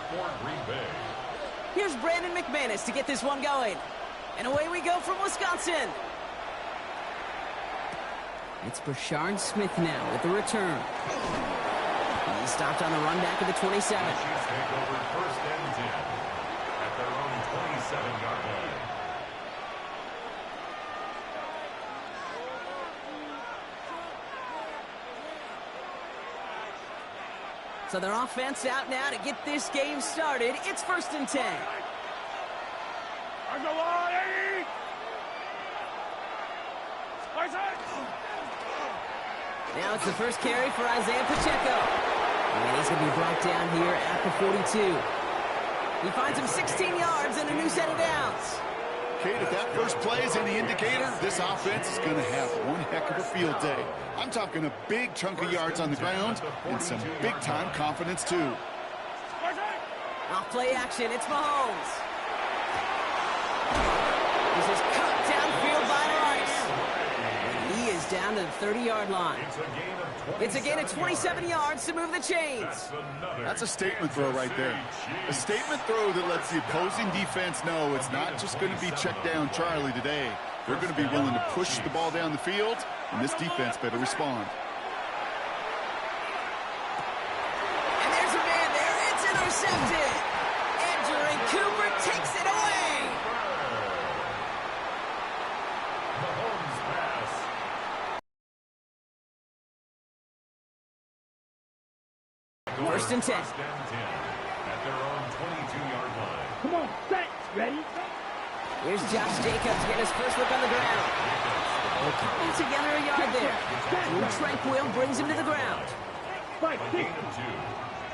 for Green Bay. Here's Brandon McManus to get this one going. And away we go from Wisconsin. It's Brashard Smith now with the return. He stopped on the run back of the 27. Chiefs take over first and 10 at their own 27-yard line. So their offense out now to get this game started. It's first and 10. Now it's the first carry for Isaiah Pacheco. And he's going to be brought down here at the 42. He finds him 16 yards and a new set of downs. Kate, if that first play is any indicator, this offense is going to have one heck of a field day. I'm talking a big chunk of yards on the ground and some big-time confidence, too. Off play action, it's Mahomes. This is cut downfield by Rice. And he is down to the 30-yard line. It's a gain of 27 yards to move the chains. That's a statement throw right there. A statement throw that lets the opposing defense know it's not just going to be check down Charlie today. They're going to be willing to push the ball down the field, and this defense better respond. And there's a man there. It's intercepted. And Cooper takes it away. Mahomes pass. First and 10. At their own 22-yard line. Come on, thanks. Ready? Here's Josh Jacobs getting his first look on the ground. They're coming together a yard there. Lou Tranquil brings him to the ground. A gain of 2.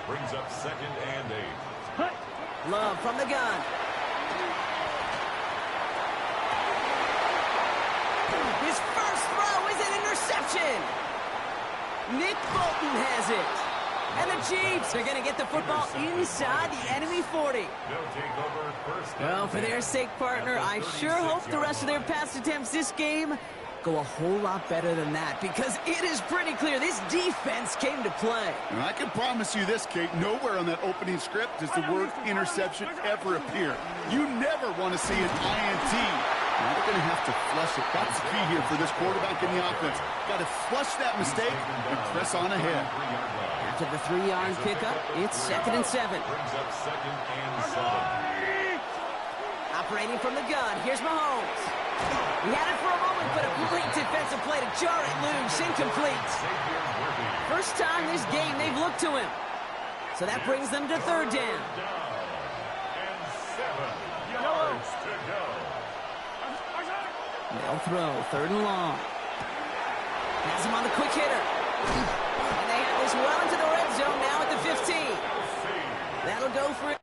Brings up second and 8. Love from the gun. His first throw is an interception. Nick Bolton has it. And the Chiefs are going to get the football inside the enemy 40. They'll take over first. Well, for their sake, partner, I sure hope the rest of their pass attempts this game go a whole lot better than that, because it is pretty clear this defense came to play. And I can promise you this, Kate, nowhere on that opening script does the word interception ever appear. You never want to see an INT. Now they're going to have to flush it. That's the key here for this quarterback in the offense. Got to flush that mistake and press on ahead. After the 3-yard pickup, it's second and 7. Brings up second and 7. Operating from the gun, here's Mahomes. He had it for a moment, but a great defensive play to jar it loose, incomplete. First time this game they've looked to him. So that brings them to third down. And 7 yards to go. They'll throw, third and long. Has him on the quick hitter. And they have this well into the red zone now at the 15. That'll go for it.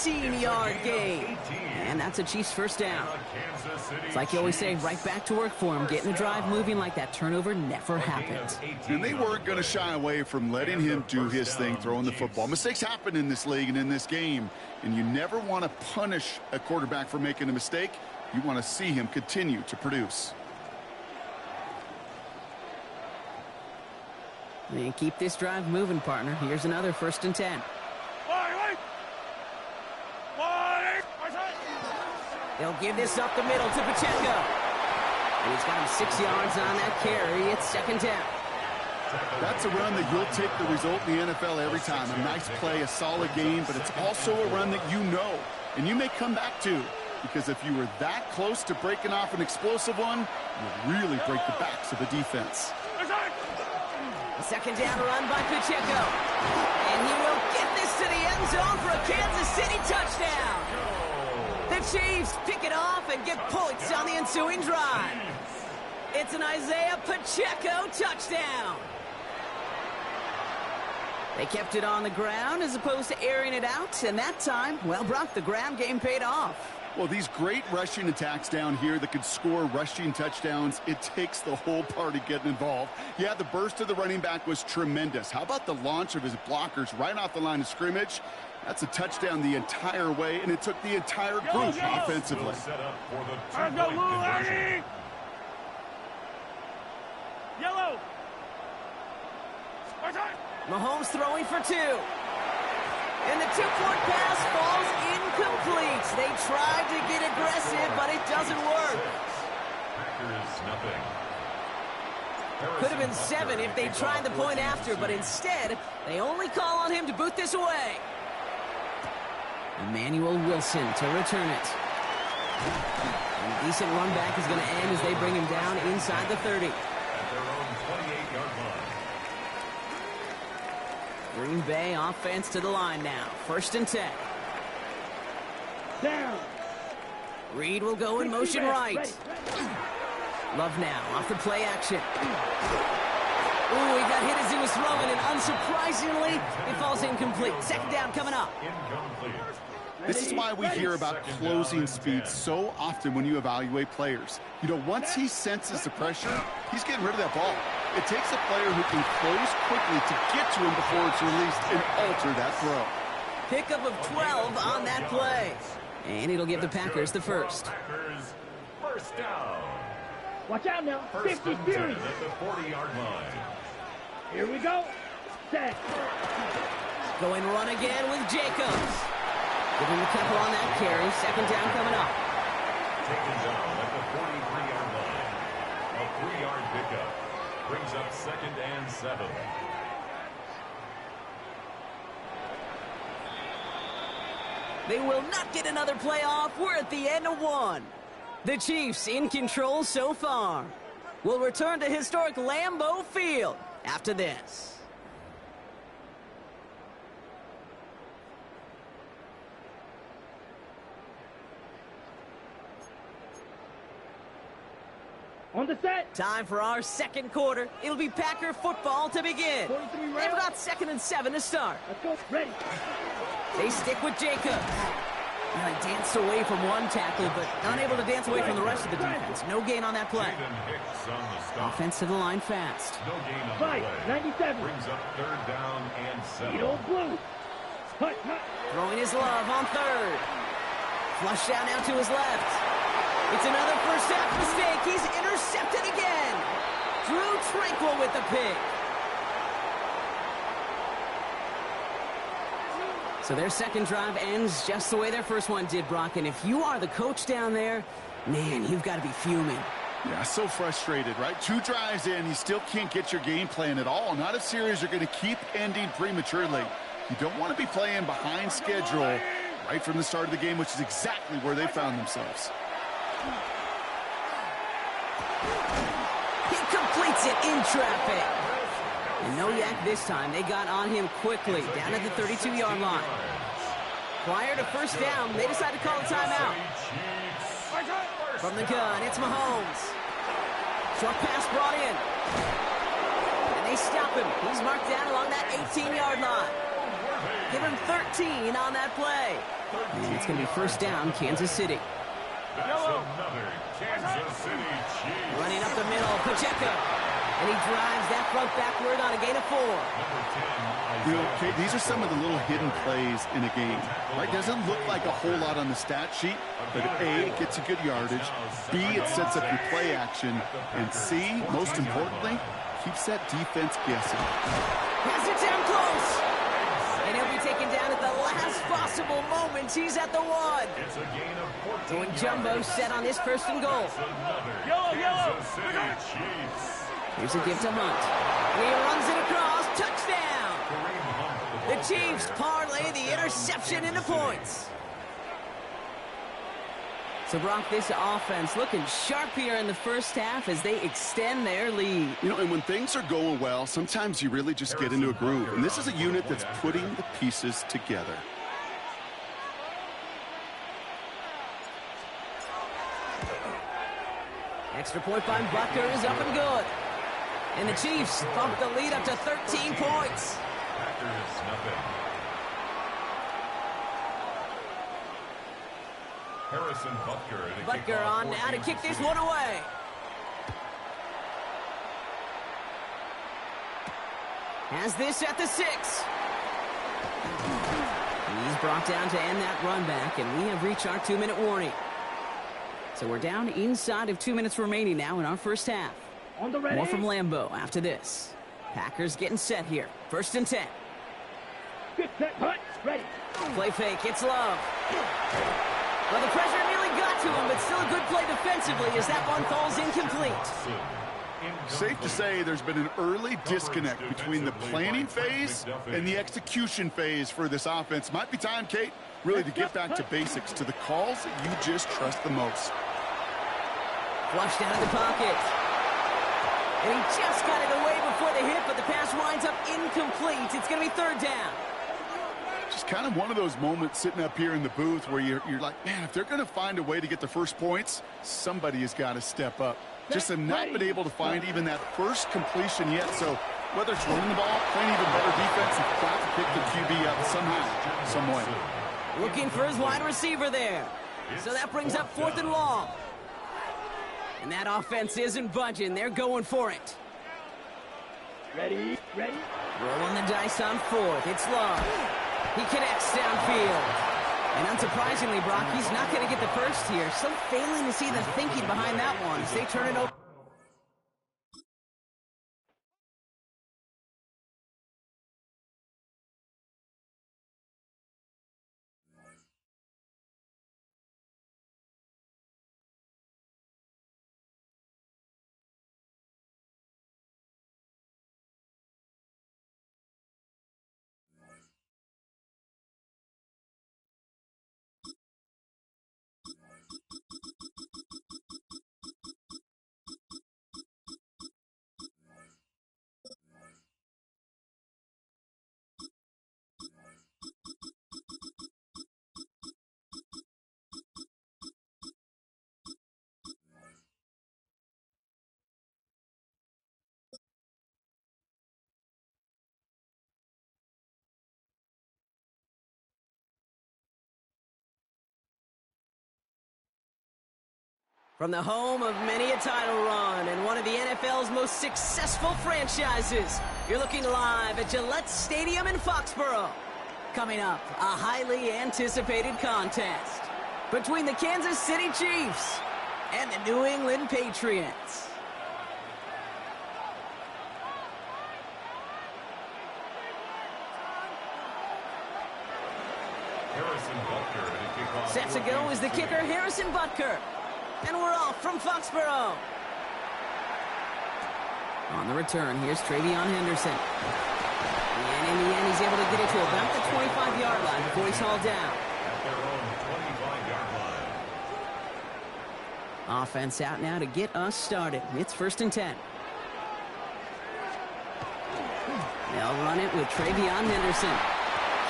Yard gain. And that's a Chiefs first down. It's like you always say, right back to work for him. Getting the drive moving like that turnover never happened. And they weren't going to shy away from letting him do his thing, throwing the football. Mistakes happen in this league and in this game. And you never want to punish a quarterback for making a mistake. You want to see him continue to produce. And keep this drive moving, partner. Here's another first and 10. They'll give this up the middle to Pacheco. And he's got him 6 yards on that carry. It's second down. That's a run that you'll take the result in the NFL every time. A nice play, a solid game, but it's also a run that you know and you may come back to, because if you were that close to breaking off an explosive one, you'll really break the backs of the defense. A second down run by Pacheco. And he will get this to the end zone for a Kansas City touchdown. Chiefs pick it off and get points on the ensuing drive. It's an Isaiah Pacheco touchdown. They kept it on the ground as opposed to airing it out, and that time, well, Brock, the ground game paid off. Well, these great rushing attacks down here that could score rushing touchdowns, it takes the whole party getting involved. Yeah, the burst of the running back was tremendous. How about the launch of his blockers right off the line of scrimmage? That's a touchdown the entire way, and it took the entire group offensively. Set up for the two-point conversion. Yellow. Mahomes throwing for 2. And the two-point pass falls incomplete. They tried to get aggressive, but it doesn't work. Packers nothing. Could have been 7 if they tried the point after, but instead, they only call on him to boot this away. Emmanuel Wilson to return it. And a decent run back is going to end as they bring him down inside the 30. At their own 28-yard line. Green Bay offense to the line now. 1st and 10. Down. Reed will go in motion right. Love now off the play action. Ooh, he got hit as he was throwing, and unsurprisingly, it falls incomplete. 2nd down coming up. Incomplete. This is why we hear about closing speed so often when you evaluate players. You know, once he senses the pressure, he's getting rid of that ball. It takes a player who can close quickly to get to him before it's released and alter that throw. Pickup of 12 on that play. And it'll give the Packers the first. Packers, first down. Watch out now. First 50 and 10 Fury. at the 40-yard line. Here we go. Set. Going run again with Jacobs. Giving the couple on that carry. 2nd down coming up. Taken down at the 43-yard line. A 3-yard pickup. Brings up 2nd and 7. They will not get another playoff. We're at the end of 1. The Chiefs in control so far. We'll return to historic Lambeau Field after this. On the set. Time for our 2nd quarter. It'll be Packer football to begin. 43 They've rounds. got 2nd and 7 to start. Let's go. Ready. They stick with Jacobs. Now he danced away from one tackle, but unable to dance away from the rest of the defense. No gain on that play. Jaden Hicks on the stop. Offense to the line fast. No gain on Fight. the play. 97. Brings up 3rd down and 7. Eat old blue. Hut, hut. Throwing his love on 3rd. Flush down now to his left. It's another first half mistake. He's intercepted again. Drew Tranquil with the pick. So their 2nd drive ends just the way their first one did, Brock. And if you are the coach down there, man, you've got to be fuming. Yeah, so frustrated, right? 2 drives in, you still can't get your game plan at all. Not a series you're going to keep ending prematurely. You don't want to be playing behind schedule right from the start of the game, which is exactly where they found themselves. He completes it in traffic. And no yak this time. They got on him quickly, down at the 32-yard line. Prior to first down, they decided to call a timeout. From the gun, it's Mahomes. Short pass brought in. And they stop him. He's marked down along that 18-yard line. Give him 13 on that play. And it's going to be first down, Kansas City. That's another Kansas City Chiefs. Running up the middle, Pacheco. And he drives that front backward on a gain of 4. You know, okay, these are some of the little hidden plays in a game. Right? Doesn't look like a whole lot on the stat sheet, but A, it gets you good yardage. B, it sets up your play action. And C, most importantly, keeps that defense guessing. Has it down close. And he'll be taken down at the last possible moment. He's at the 1. It's a gain of 14. Doing jumbo set on this 1st and goal. Another Kansas City Chiefs. Here's a gift to Hunt. He runs it across. Touchdown. The Chiefs parlay the interception into points. So, Brock, this offense looking sharp here in the first half as they extend their lead. You know, and when things are going well, sometimes you really just get into a groove. And this is a unit that's putting the pieces together. Extra point by Butker is up and good. And the Chiefs bump the lead up to 13 points. Packers nothing. Harrison Butker. Butker on now to kick this one away. Has this at the 6. He's brought down to end that run back, and we have reached our 2-minute warning. So we're down inside of 2 minutes remaining now in our first half. On the ready. More from Lambeau after this. Packers getting set here. 1st and 10. Good set, hut, ready. Play fake, it's Love. Well, the pressure nearly got to him, but still a good play defensively as that one falls incomplete. Safe to say there's been an early disconnect between the planning phase and the execution phase for this offense. Might be time, Kate, really to get back to basics, to the calls that you just trust the most. Flushed out of the pocket. And he just got it away before the hit, but the pass winds up incomplete. It's going to be 3rd down. Just kind of one of those moments sitting up here in the booth where you're like, man, if they're going to find a way to get the first points, somebody has got to step up. Just have not been able to find even that first completion yet. So whether it's running the ball, playing even better defense, you've got to pick the QB up somehow, some way. Looking for his wide receiver there. So that brings up 4th and long. And that offense isn't budging. They're going for it. Ready, ready. Rolling the dice on 4th. It's Love. He connects downfield. And unsurprisingly, Brock, he's not going to get the first here. Still failing to see the thinking behind that one as they turn it over. From the home of many a title run and one of the NFL's most successful franchises, you're looking live at Gillette Stadium in Foxborough. Coming up, a highly anticipated contest between the Kansas City Chiefs and the New England Patriots. Harrison Butker. Set to go is the kicker, Harrison Butker. And we're off from Foxborough. On the return, here's Travion Henderson. And in the end, he's able to get it to about the 25-yard line before he's hauled down. At their own 25-yard line. Offense out now to get us started. It's 1st and 10. They'll run it with Travion Henderson.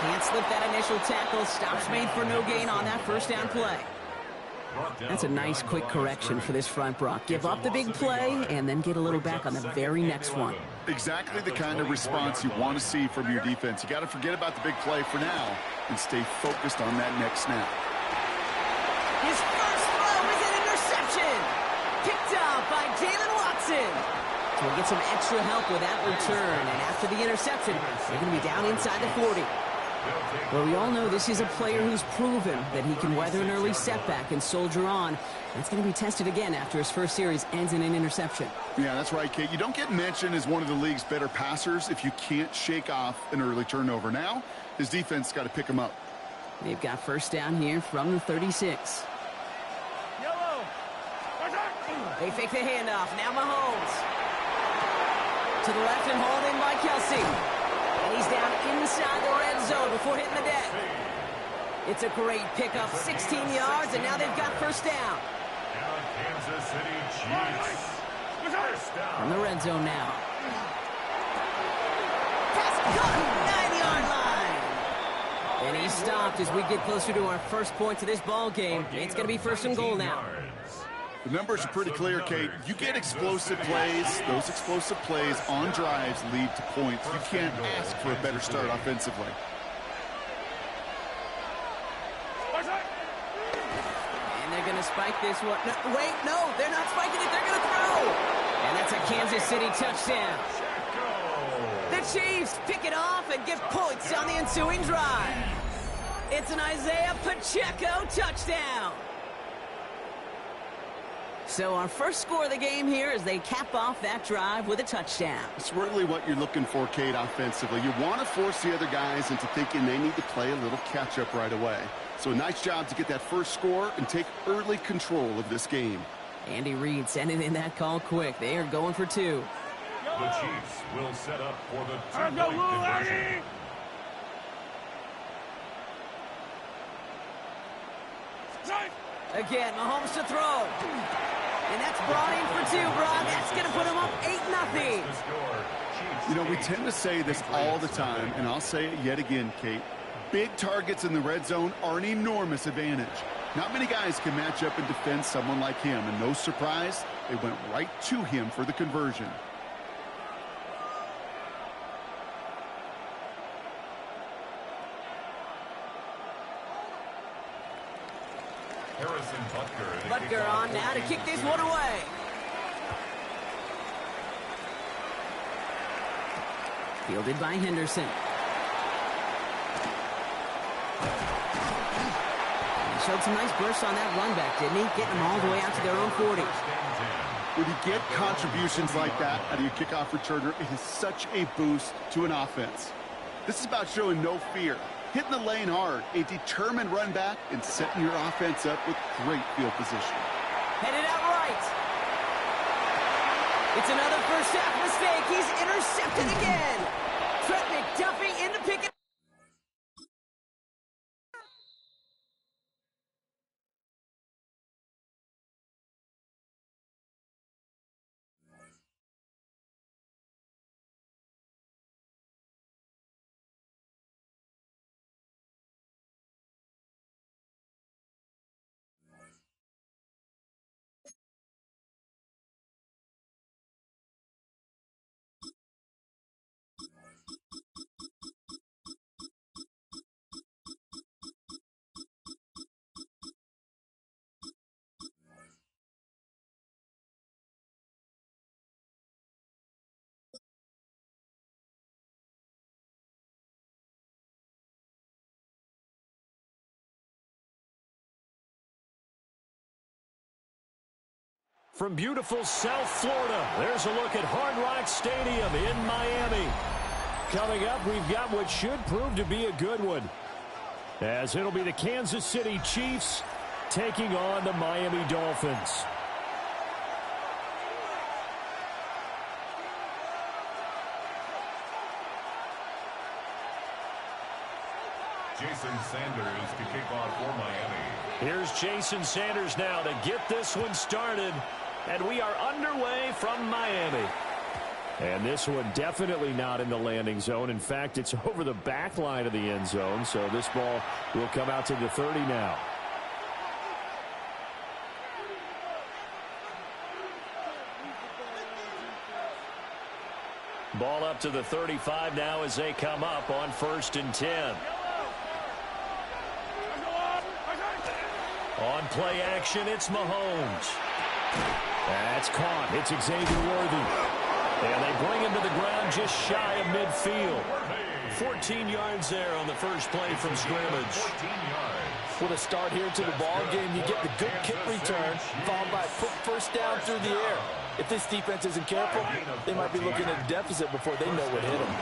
Can't slip that initial tackle. Stops made for no gain on that 1st down play. That's a nice quick correction for this front, Brock. Give up the big play and then get a little back on the very next one. Exactly the kind of response you want to see from your defense. You got to forget about the big play for now and stay focused on that next snap. His first throw is an interception. Picked up by Jalen Watson. So we'll get some extra help with that return. And after the interception, they're going to be down inside the 40. Well, we all know this is a player who's proven that he can weather an early setback and soldier on. That's going to be tested again after his first series ends in an interception. Yeah, that's right, Kate. You don't get mentioned as one of the league's better passers if you can't shake off an early turnover. Now, his defense got to pick him up. They've got 1st down here from the 36. Yellow. They fake the handoff. Now Mahomes. To the left and hauled in by Kelsey. And he's down inside the red zone before hitting the deck. It's a great pickup, 16 yards, and now they've got 1st down. And Kansas City Chiefs. First down. From the red zone now. Pass caught, 9-yard line. And he's stopped as we get closer to our first point to this ball game. It's going to be 1st and goal now. The numbers are pretty clear, Kate. You get explosive plays. Those explosive plays on drives lead to points. You can't ask for a better start offensively. And they're going to spike this one. No, wait, no, they're not spiking it. They're going to throw. And that's a Kansas City touchdown. The Chiefs pick it off and get points on the ensuing drive. It's an Isaiah Pacheco touchdown. So our first score of the game here as they cap off that drive with a touchdown. It's really what you're looking for, Kate, offensively. You want to force the other guys into thinking they need to play a little catch-up right away. So a nice job to get that first score and take early control of this game. Andy Reid sending in that call quick. They are going for two. The Chiefs will set up for the two-point conversion. Again, Mahomes to throw. And that's brought in for two, Brock. That's going to put him up 8-0. You know, we tend to say this all the time, and I'll say it yet again, Kate. Big targets in the red zone are an enormous advantage. Not many guys can match up and defend someone like him, and no surprise, they went right to him for the conversion. Butker on now to kick this one away. Fielded by Henderson. He showed some nice bursts on that run back, didn't he? Getting them all the way out to their own 40. When you get contributions like that out of your kickoff returner, it is such a boost to an offense. This is about showing no fear, hitting the lane hard, a determined run back, and setting your offense up with great field position. Headed out right. It's another first half mistake. He's intercepted again. Trent McDuffie in the pick. From beautiful South Florida, there's a look at Hard Rock Stadium in Miami. Coming up, we've got what should prove to be a good one, as it'll be the Kansas City Chiefs taking on the Miami Dolphins. Jason Sanders to kick off for Miami. Here's Jason Sanders now to get this one started. And we are underway from Miami. And this one definitely not in the landing zone. In fact, it's over the back line of the end zone. So this ball will come out to the 30 now. Ball up to the 35 now as they come up on 1st and 10. On play action, it's Mahomes. That's caught. It's Xavier Worthy. And they bring him to the ground just shy of midfield. 14 yards there on the first play from scrimmage. With a start here to the ball game, you get the good kick return, followed by a quick first down through the air. If this defense isn't careful, they might be looking at a deficit before they know what hit them.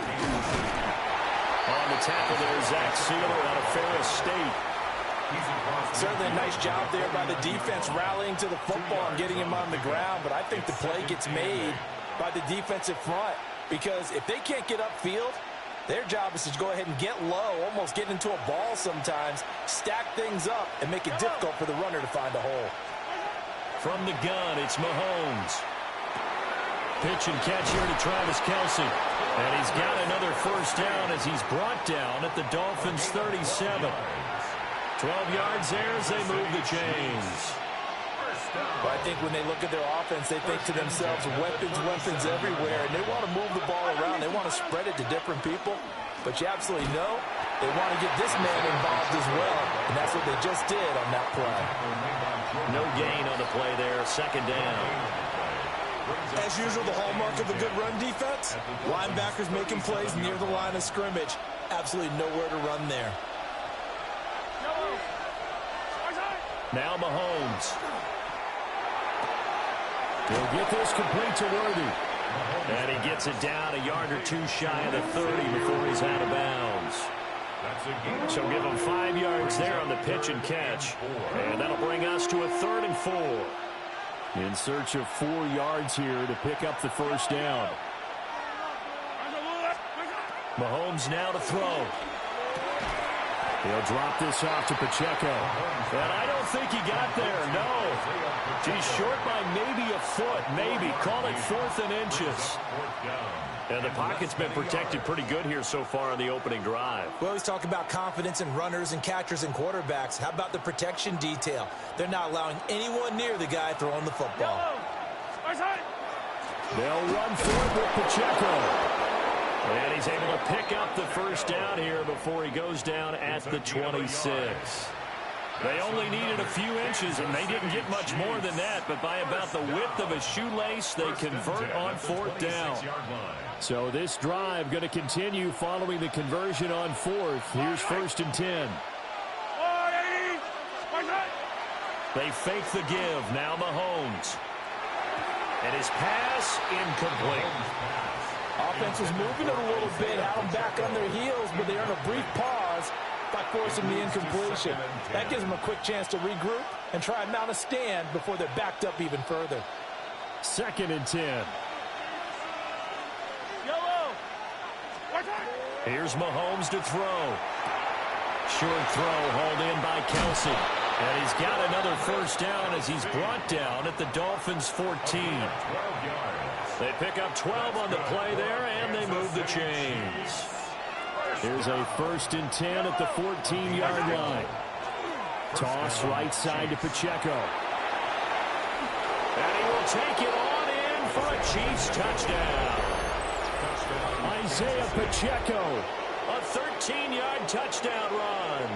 On the tackle there, Zach Sealer out of Ferris State. Certainly a nice job there by the defense rallying to the football and getting him on the ground, but I think the play gets made by the defensive front because if they can't get upfield, their job is to go ahead and get low, almost get into a ball sometimes, stack things up, and make it difficult for the runner to find a hole. From the gun, it's Mahomes. Pitch and catch here to Travis Kelce. And he's got another first down as he's brought down at the Dolphins' 37. 12 yards there as they move the chains. But I think when they look at their offense, they think to themselves, weapons, weapons everywhere, and they want to move the ball around. They want to spread it to different people. But you absolutely know they want to get this man involved as well, and that's what they just did on that play. No gain on the play there, second down. As usual, the hallmark of a good run defense, linebackers making plays near the line of scrimmage. Absolutely nowhere to run there. Now Mahomes. He'll get this complete to Worthy. And he gets it down a yard or two shy of the 30 before he's out of bounds. So give him 5 yards there on the pitch and catch. And that'll bring us to a 3rd and 4. In search of 4 yards here to pick up the first down. Mahomes now to throw. He'll drop this off to Pacheco. And I don't think he got there, no. He's short by maybe a foot, maybe. Call it 4th and inches. And the pocket's been protected pretty good here so far on the opening drive. We always talk about confidence in runners and catchers and quarterbacks. How about the protection detail? They're not allowing anyone near the guy throwing the football. They'll run for it with Pacheco. And he's able to pick up the first down here before he goes down at the 26. They only needed a few inches, and they didn't get much more than that. But by about the width of a shoelace, they convert on 4th down. So this drive going to continue following the conversion on 4th. Here's 1st and 10. They fake the give. Now Mahomes. And his pass incomplete. Offense was moving it a little bit, had them back on their heels, but they earn a brief pause by forcing the incompletion. That gives them a quick chance to regroup and try and mount a stand before they're backed up even further. 2nd and 10. Here's Mahomes to throw. Short throw hauled in by Kelsey. And he's got another first down as he's brought down at the Dolphins' 14. They pick up 12 on the play there, and they move the chains. Here's a 1st and 10 at the 14-yard line. Toss right side to Pacheco. And he will take it on in for a Chiefs touchdown. Isaiah Pacheco, a 13-yard touchdown run.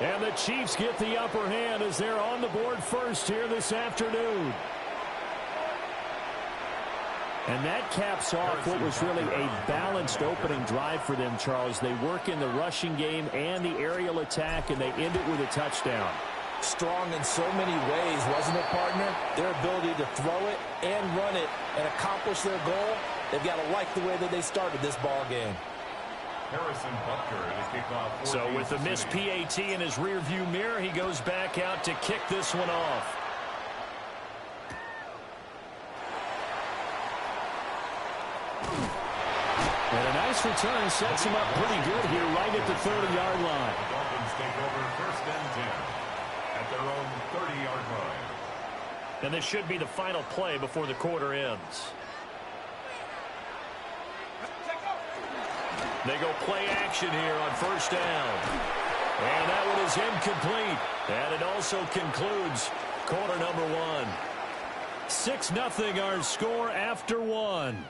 And the Chiefs get the upper hand as they're on the board first here this afternoon. And that caps off what was really a balanced opening drive for them, Charles. They work in the rushing game and the aerial attack, and they end it with a touchdown. Strong in so many ways, wasn't it, partner? Their ability to throw it and run it and accomplish their goal, they've got to like the way that they started this ball game. So with the missed PAT in his rearview mirror, he goes back out to kick this one off. And a nice return sets him up pretty good here right at the 30-yard line. The Dolphins take over 1st and 10 at their own 30-yard line. And this should be the final play before the quarter ends. They go play action here on 1st down. And that one is incomplete. And it also concludes quarter number 1. 6-0 our score after 1.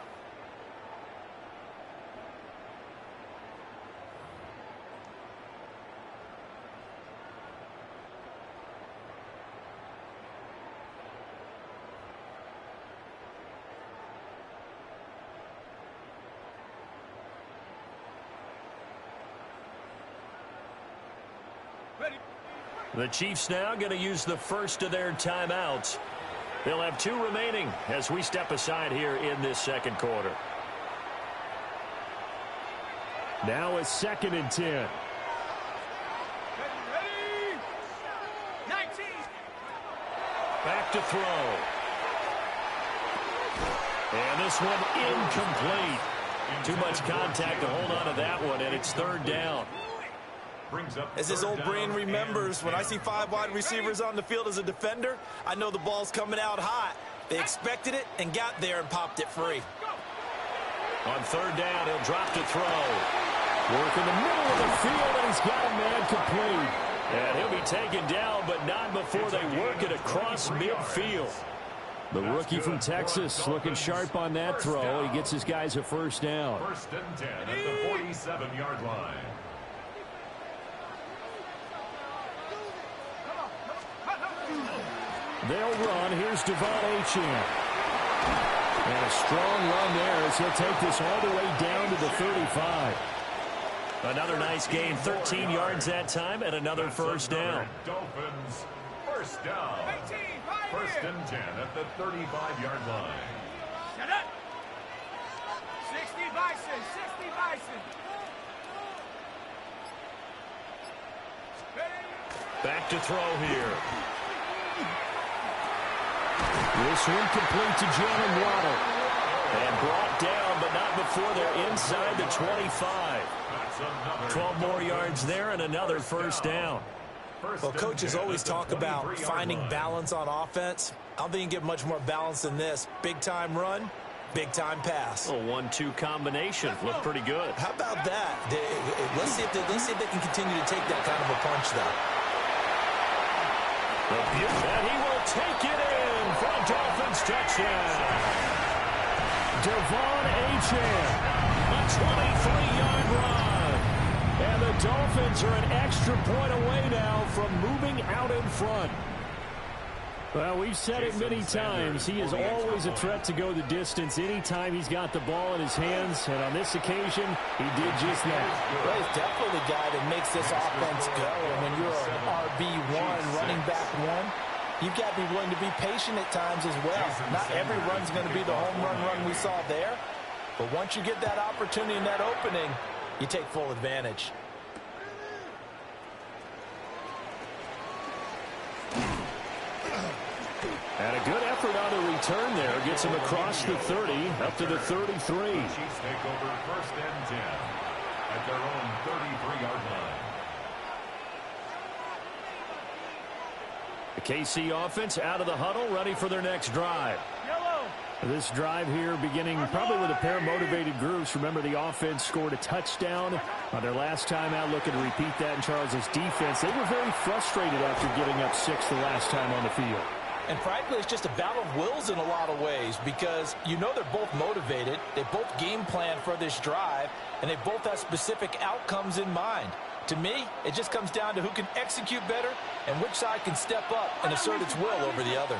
The Chiefs now going to use the first of their timeouts. They'll have 2 remaining as we step aside here in this second quarter. Now it's 2nd and 10. Ready. 19. Back to throw. And this one incomplete. Too much contact to hold on to that one, and it's 3rd down. As his old brain remembers, when I see 5 wide receivers on the field as a defender, I know the ball's coming out hot. They expected it and got there and popped it free. On 3rd down, he'll drop to throw. Work in the middle of the field, and he's got a man complete. And he'll be taken down, but not before they work it across midfield. The rookie from Texas looking sharp on that throw. He gets his guys a first down. First and 10 at the 47-yard line. They'll run. Here's Devon Achane. And a strong run there as he'll take this all the way down to the 35. Another nice gain, 13 yards that time, and another first down. Dolphins, first down. First and 10 at the 35-yard line. Shut up. 60 Bison, 60 Bison. Back to throw here. This one complete to Jalen Waddle. And brought down, but not before they're inside the 25. 12 more yards there and another first down. Well, coaches always talk about finding balance on offense. I don't think you can get much more balance than this. Big-time run, big-time pass. A 1-2 combination. Looked pretty good. How about that? Let's see if they can continue to take that kind of a punch, though. And he will take it in for a Dolphins touchdown. Devon Achane, a 23-yard run. And the Dolphins are an extra point away now from moving out in front. Well, we've said it many times. He is always a threat to go the distance anytime he's got the ball in his hands. And on this occasion, he did just that. Well, he's definitely the guy that makes this offense go. And when you're an RB1, running back one, you've got to be willing to be patient at times as well. Not every run's going to be the home run we saw there. But once you get that opportunity and that opening, you take full advantage. And a good effort on the return there. Gets him across the 30, up to the 33. Chiefs take over first and 10 at their own 33-yard line. The KC offense out of the huddle, ready for their next drive. This drive here beginning probably with a pair of motivated groups. Remember, the offense scored a touchdown on their last time out. Looking to repeat that in Charles's defense. They were very frustrated after giving up 6 the last time on the field. And frankly, it's just a battle of wills in a lot of ways because you know they're both motivated. They both game plan for this drive, and they both have specific outcomes in mind. To me, it just comes down to who can execute better and which side can step up and assert its will over the other.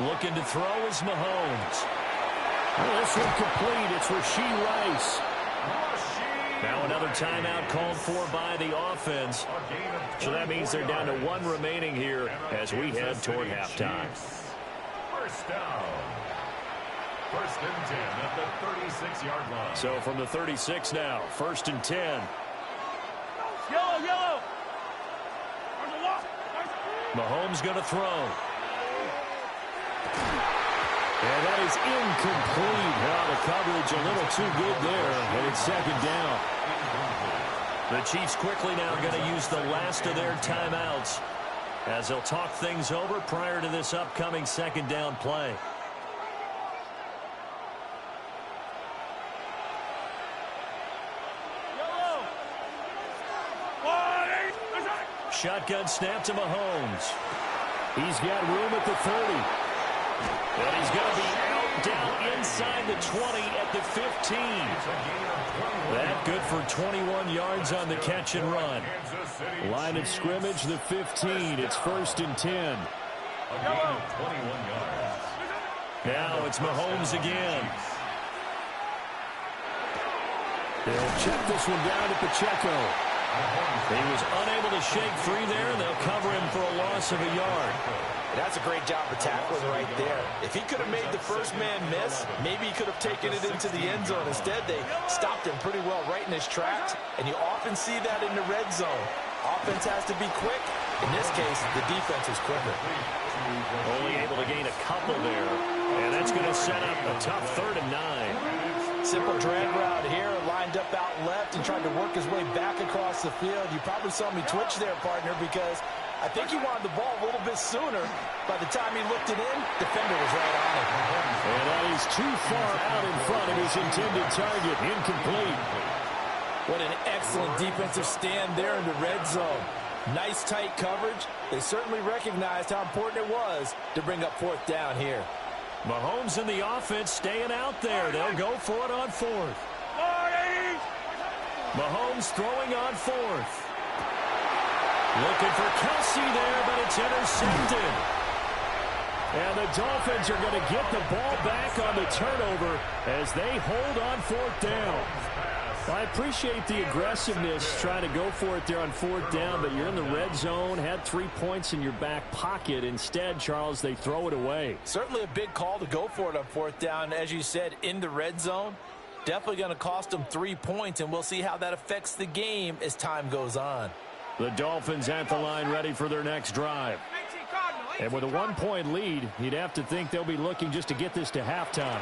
Looking to throw is Mahomes. Well, this one complete. It's Rashee Rice. Now another timeout called for by the offense. So that means they're down to 1 remaining here as we head toward halftime. First down. First and 10 at the 36-yard line. So from the 36 now, first and 10. Yellow. Mahomes going to throw. And that is incomplete. Now the coverage a little too good there, and it's second down. The Chiefs quickly now going to use the last of their timeouts as they'll talk things over prior to this upcoming second down play. Shotgun snap to Mahomes. He's got room at the 30. And he's going to be out down inside the 20 at the 15. That good for 21 yards on the catch and run. Line of scrimmage, the 15. It's first and 10. A gain of 21 yards. Now it's Mahomes again. They'll check this one down to Pacheco. He was unable to shake free there, and they'll cover him for a loss of a yard. That's a great job of tackling right there. If he could have made the first man miss, maybe he could have taken it into the end zone. Instead, they stopped him pretty well right in his tracks, and you often see that in the red zone. Offense has to be quick. In this case, the defense is quicker. Only able to gain a couple there, and that's going to set up a tough 3rd and 9. Simple drag route here, lined up out left and tried to work his way back across the field. You probably saw me twitch there, partner, because I think he wanted the ball a little bit sooner. By the time he looked it in, defender was right on it. And that is too far out in front of his intended target. Incomplete. What an excellent defensive stand there in the red zone. Nice tight coverage. They certainly recognized how important it was to bring up fourth down here. Mahomes and the offense staying out there. They'll go for it on fourth. Mahomes throwing on fourth. Looking for Kelsey there, but it's intercepted. And the Dolphins are going to get the ball back on the turnover as they hold on fourth down. I appreciate the aggressiveness trying to go for it there on fourth down, but you're in the red zone, had 3 points in your back pocket. Instead, Charles, they throw it away. Certainly a big call to go for it on fourth down. As you said, in the red zone, definitely going to cost them 3 points, and we'll see how that affects the game as time goes on. The Dolphins at the line ready for their next drive. And with a 1-point lead, you'd have to think they'll be looking just to get this to halftime.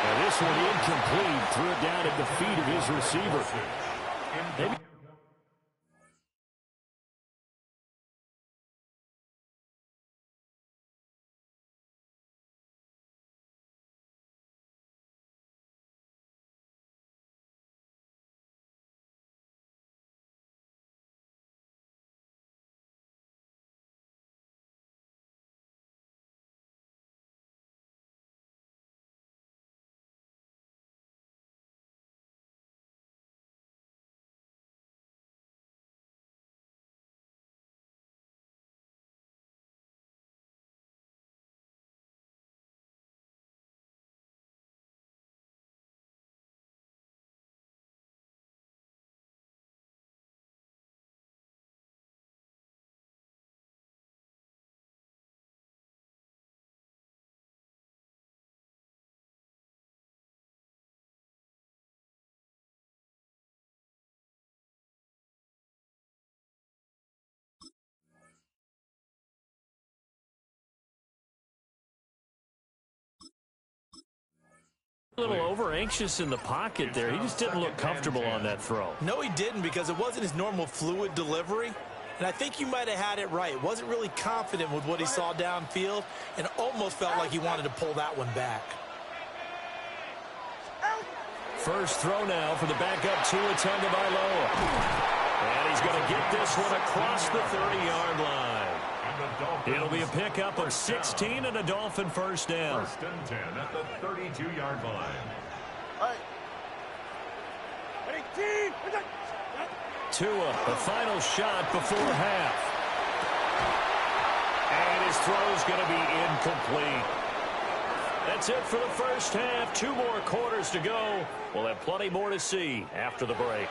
And this one incomplete. Threw it down at the feet of his receiver. Maybe a little over-anxious in the pocket there. He just didn't look comfortable on that throw. No, he didn't, because it wasn't his normal fluid delivery. And I think you might have had it right. Wasn't really confident with what he saw downfield and almost felt like he wanted to pull that one back. First throw now for the backup Tua Tagovailoa. And he's going to get this one across the 30-yard line. It'll be a pickup of 16 and a Dolphin first down. First and 10 at the 32-yard line. Tua, the final shot before half. And his throw's going to be incomplete. That's it for the first half. 2 more quarters to go. We'll have plenty more to see after the break.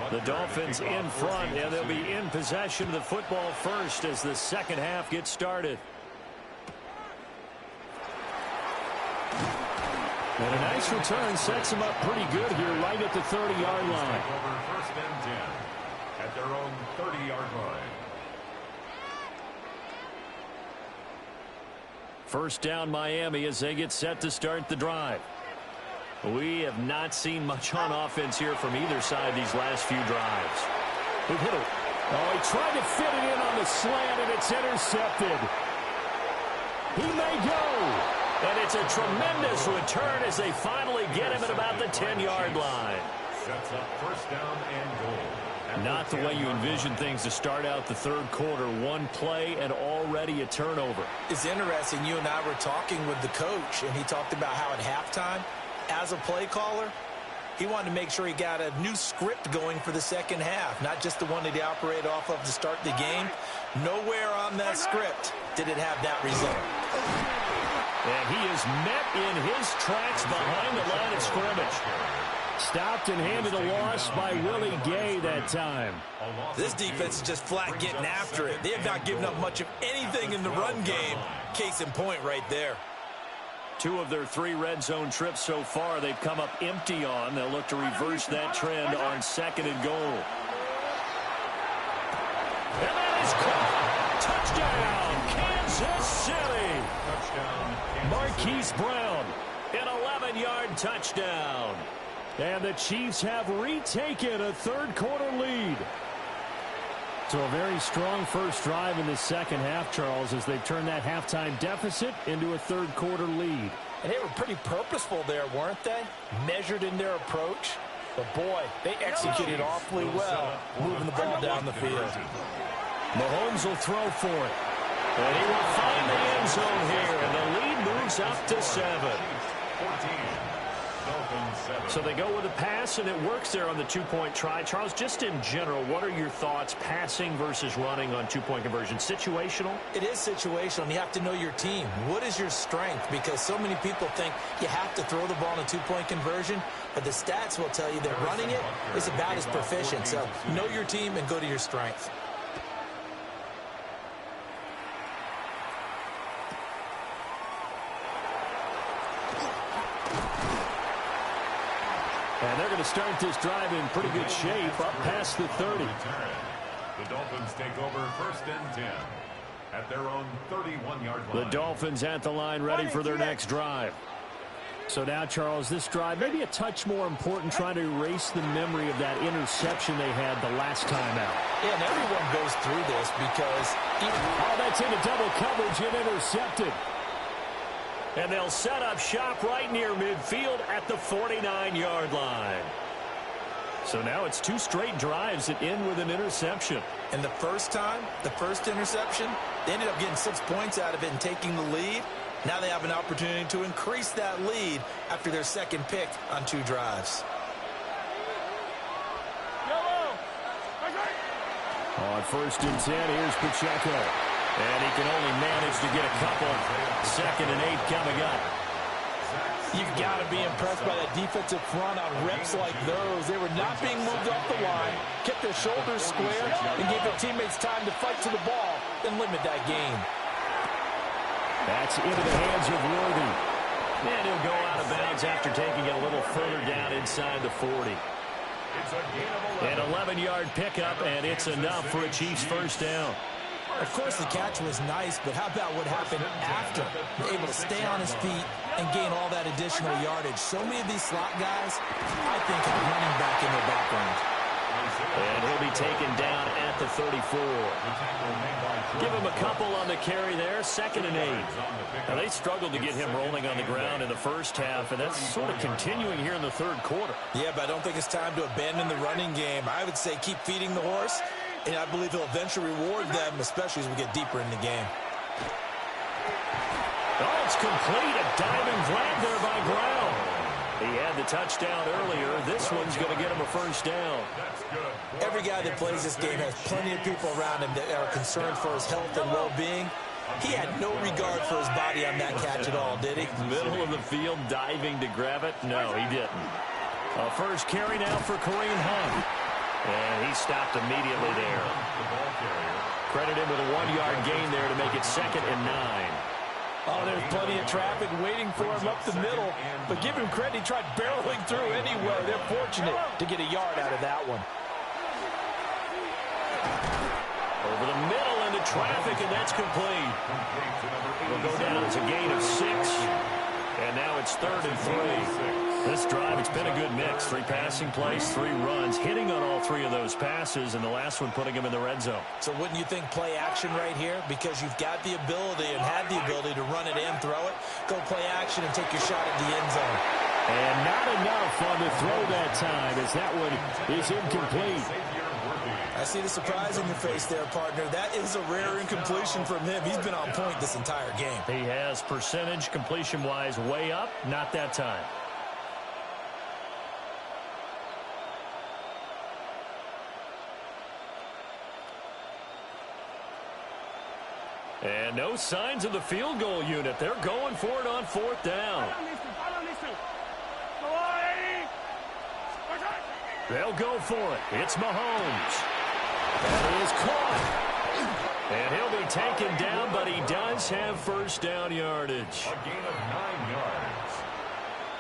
The Dolphins in front, and they'll be in possession of the football first as the second half gets started. And a nice return sets them up pretty good here right at the 30-yard line. First and 10 at their own 30-yard line. First down Miami as they get set to start the drive. We have not seen much on offense here from either side these last few drives. They've hit it. Oh, he tried to fit it in on the slant, and it's intercepted. He may go. And it's a tremendous return as they finally get him at about the 10-yard line. Sets up first down and goal. Not the way you envision things to start out the third quarter. One play and already a turnover. It's interesting. You and I were talking with the coach, and he talked about how at halftime, as a play caller, he wanted to make sure he got a new script going for the second half, not just the one that he operated off of to start the game. Nowhere on that script did it have that result. And he is met in his tracks behind the line of scrimmage. Stopped and handed a loss by Willie Gay that time. This defense is just flat getting after it. They have not given up much of anything in the run game. Case in point right there. 2 of their 3 red zone trips so far they've come up empty on. They'll look to reverse that trend on second and goal. And that is caught. Touchdown, Kansas City. Touchdown, Marquise Brown, an 11-yard touchdown. And the Chiefs have retaken a third-quarter lead. So a very strong first drive in the second half, Charles, as they've turned that halftime deficit into a third-quarter lead. And they were pretty purposeful there, weren't they? Measured in their approach. But, boy, they executed awfully well, moving the ball down the field. Mahomes will throw for it. And he will find the end zone here, and the lead moves up to 7. So they go with a pass, and it works there on the two-point try. Charles, just in general, what are your thoughts passing versus running on two-point conversion? Situational? It is situational, and you have to know your team. What is your strength? Because so many people think you have to throw the ball in a two-point conversion, but the stats will tell you that running it is about as proficient. So know your team and go to your strength. And they're going to start this drive in pretty good shape, up past the 30. The Dolphins take over 1st and 10 at their own 31-yard line. The Dolphins at the line, ready for their next drive. So now, Charles, this drive maybe a touch more important, trying to erase the memory of that interception they had the last time out. Yeah, and everyone goes through this because... Oh, that's into double coverage and intercepted. And they'll set up shop right near midfield at the 49-yard line. So now it's 2 straight drives that end with an interception. And the first time, the first interception, they ended up getting 6 points out of it and taking the lead. Now they have an opportunity to increase that lead after their second pick on 2 drives. On 1st and 10, here's Pacheco. And he can only manage to get a couple. 2nd and 8 coming up. You've got to be impressed by that defensive front on reps like those. They were not being moved off the line, kept their shoulders square, and gave their teammates time to fight to the ball and limit that gain. That's into the hands of Worthy. And he'll go out of bounds after taking it a little further down inside the 40. An 11-yard pickup, and it's enough for a Chiefs first down. Of course, the catch was nice, but how about what happened after? Able to stay on his feet and gain all that additional yardage. So many of these slot guys, I think, have running back in their background. And he'll be taken down at the 34. Give him a couple on the carry there, 2nd and 8. Now, they struggled to get him rolling on the ground in the first half, and that's sort of continuing here in the third quarter. Yeah, but I don't think it's time to abandon the running game. I would say keep feeding the horse. And I believe he'll eventually reward them, especially as we get deeper in the game. Oh, it's complete. A diving grab there by Brown. He had the touchdown earlier. This one's going to get him a first down. Every guy that plays this game has plenty of people around him that are concerned for his health and well-being. He had no regard for his body on that catch at all, did he? Middle of the field, diving to grab it. No, he didn't. A first carry now for Kareem Hunt. And he stopped immediately there. Credit him with a 1-yard gain there to make it 2nd and 9. Oh, there's plenty of traffic waiting for him up the middle. But give him credit, he tried barreling through anyway. They're fortunate to get a yard out of that one. Over the middle into traffic, and that's complete. Will go down as a gain of 6. And now it's 3rd and 3. This drive, it's been a good mix. 3 passing plays, 3 runs, hitting on all 3 of those passes, and the last one putting him in the red zone. So wouldn't you think play action right here? Because you've got the ability and had the ability to run it and throw it. Go play action and take your shot at the end zone. And not enough on the throw that time, as that one is incomplete. I see the surprise in your face there, partner. That is a rare incompletion from him. He's been on point this entire game. He has percentage completion-wise way up, not that time. And no signs of the field goal unit. They're going for it on 4th down. They'll go for it. It's Mahomes. That is caught. And he'll be taken down, but he does have first down yardage. A gain of 9 yards.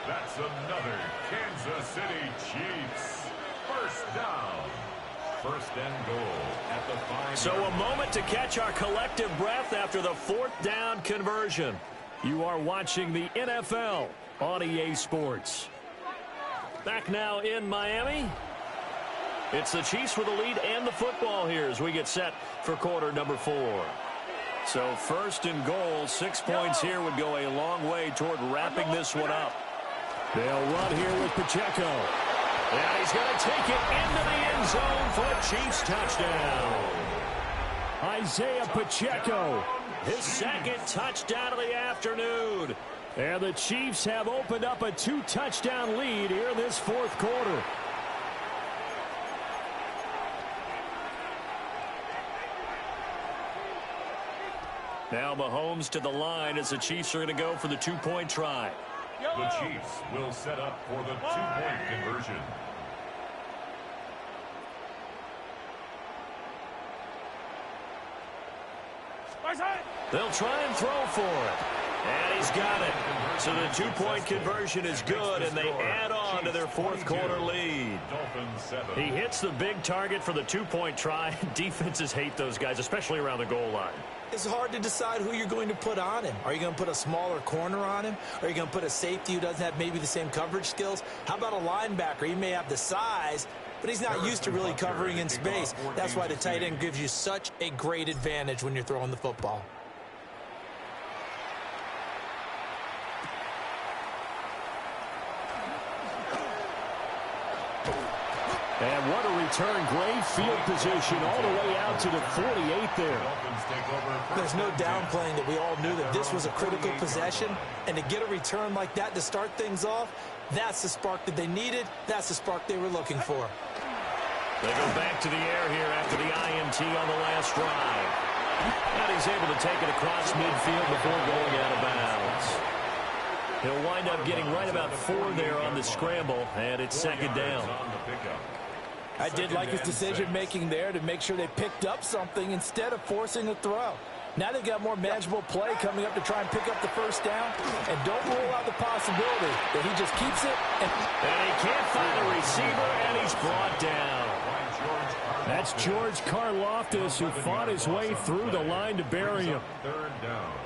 That's another Kansas City Chiefs first down. 1st and goal at the 5. So a moment to catch our collective breath after the 4th down conversion. You are watching the NFL on EA Sports. Back now in Miami. It's the Chiefs with the lead and the football here as we get set for quarter number 4. So first and goal, 6 points here would go a long way toward wrapping this one up. They'll run here with Pacheco. And he's going to take it into the end zone for a Chiefs touchdown. Isaiah Pacheco, his second touchdown of the afternoon. And the Chiefs have opened up a 2-touchdown lead here in this fourth quarter. Now Mahomes to the line as the Chiefs are going to go for the 2-point try. The Chiefs will set up for the 2-point conversion. They'll try and throw for it. And he's got it. So the 2-point conversion is good, and they add on to their fourth quarter lead. He hits the big target for the 2-point try. Defenses hate those guys, especially around the goal line. It's hard to decide who you're going to put on him. Are you going to put a smaller corner on him? Or are you going to put a safety who doesn't have maybe the same coverage skills? How about a linebacker? He may have the size, but he's not used to really covering in space. That's why the tight end gives you such a great advantage when you're throwing the football. And what a return. Great field position all the way out to the 48 there. There's no downplaying that we all knew that this was a critical possession. And to get a return like that to start things off, that's the spark that they needed. That's the spark they were looking for. They go back to the air here after the INT on the last drive. And he's able to take it across midfield before going out of bounds. He'll wind up getting right about 4 there on the scramble, and it's second down. I did like his decision-making there to make sure they picked up something instead of forcing a throw. Now they've got more manageable play coming up to try and pick up the first down. And don't rule out the possibility that he just keeps it. And he can't find a receiver, and he's brought down. That's George Karlaftis, who fought his way through the line to bury him.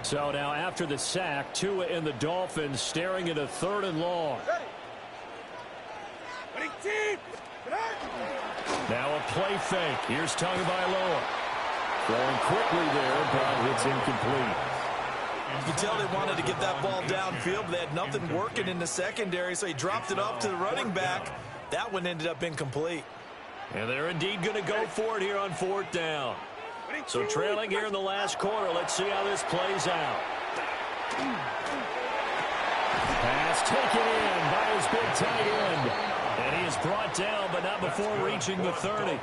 So now after the sack, Tua and the Dolphins staring at a 3rd and long. Now a play fake. Here's Tagovailoa. Throwing quickly there, but it's incomplete. You can tell they wanted to get that ball downfield, but they had nothing working in the secondary, so he dropped it off to the running back. That one ended up incomplete. And they're indeed going to go for it here on 4th down. So trailing here in the last quarter. Let's see how this plays out. Pass taken in by his big tight end. And he is brought down, but not before reaching the 30.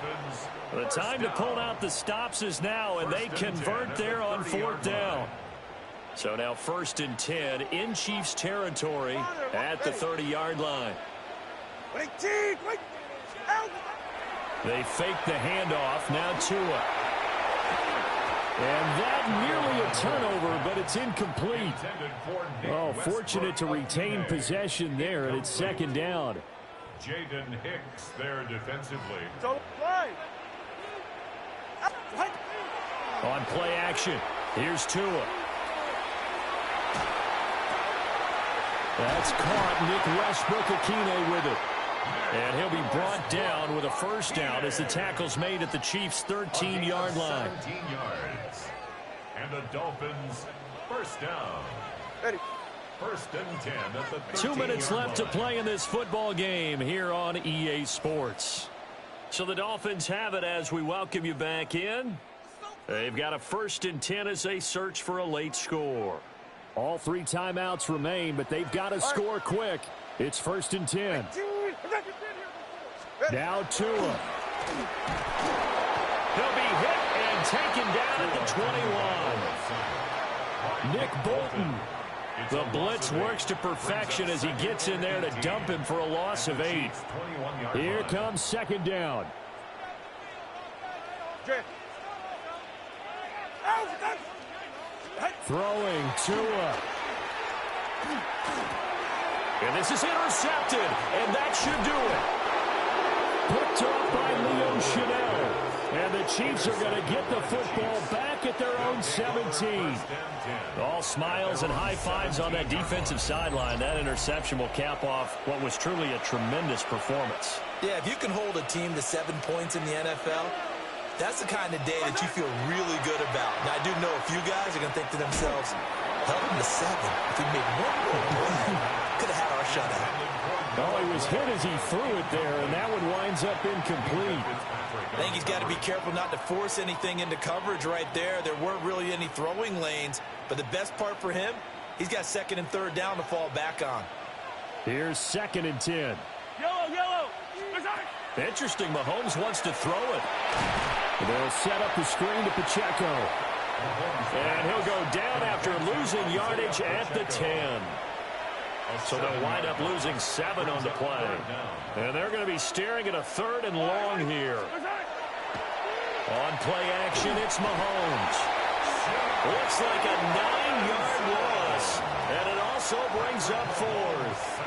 The time to pull out the stops is now, and they convert there on 4th down. So now 1st and 10 in Chiefs territory at the 30-yard line. They fake the handoff. Now Tua. And that nearly a turnover, but it's incomplete. Oh, fortunate to retain possession there, and it's second down. Jaden Hicks there defensively. On play action, here's Tua. That's caught. Nick Westbrook-Akine with it. And he'll be brought down with a first down as the tackle's made at the Chiefs' 13-yard line. 17 yards. And the Dolphins first down. Ready. 1st and 10 at the 2 minutes left to line. play in this football game here on EA Sports. So the Dolphins have it as we welcome you back in. They've got a 1st and 10 as they search for a late score. All 3 timeouts remain, but they've got to score quick. It's 1st and 10. Now Tua. He'll be hit and taken down at the 21. Nick Bolton. The blitz works to perfection as he gets in there to dump him for a loss of 8. Here comes second down. Throwing Tua. And this is intercepted, and that should do it. Picked off by Leo Chanel. And the Chiefs are going to get the football back at their own 17. All smiles and high fives on that defensive sideline. That interception will cap off what was truly a tremendous performance. Yeah, if you can hold a team to 7 points in the NFL, That's the kind of day that you feel really good about. Now, I do know a few guys are going to think to themselves, held him to 7. If we made one more play, could have had our shutout. Oh, he was hit as he threw it there, and that one winds up incomplete. I think he's got to be careful not to force anything into coverage right there. There weren't really any throwing lanes, but the best part for him, he's got 2nd and 3rd down to fall back on. Here's 2nd and 10. Yellow. Interesting, Mahomes wants to throw it. They'll set up the screen to Pacheco. And he'll go down after losing yardage at the 10. So they'll wind up losing 7 on the play. And they're going to be staring at a 3rd and long here. On play action, it's Mahomes. Looks like a 9-yard loss. And it also brings up 4th.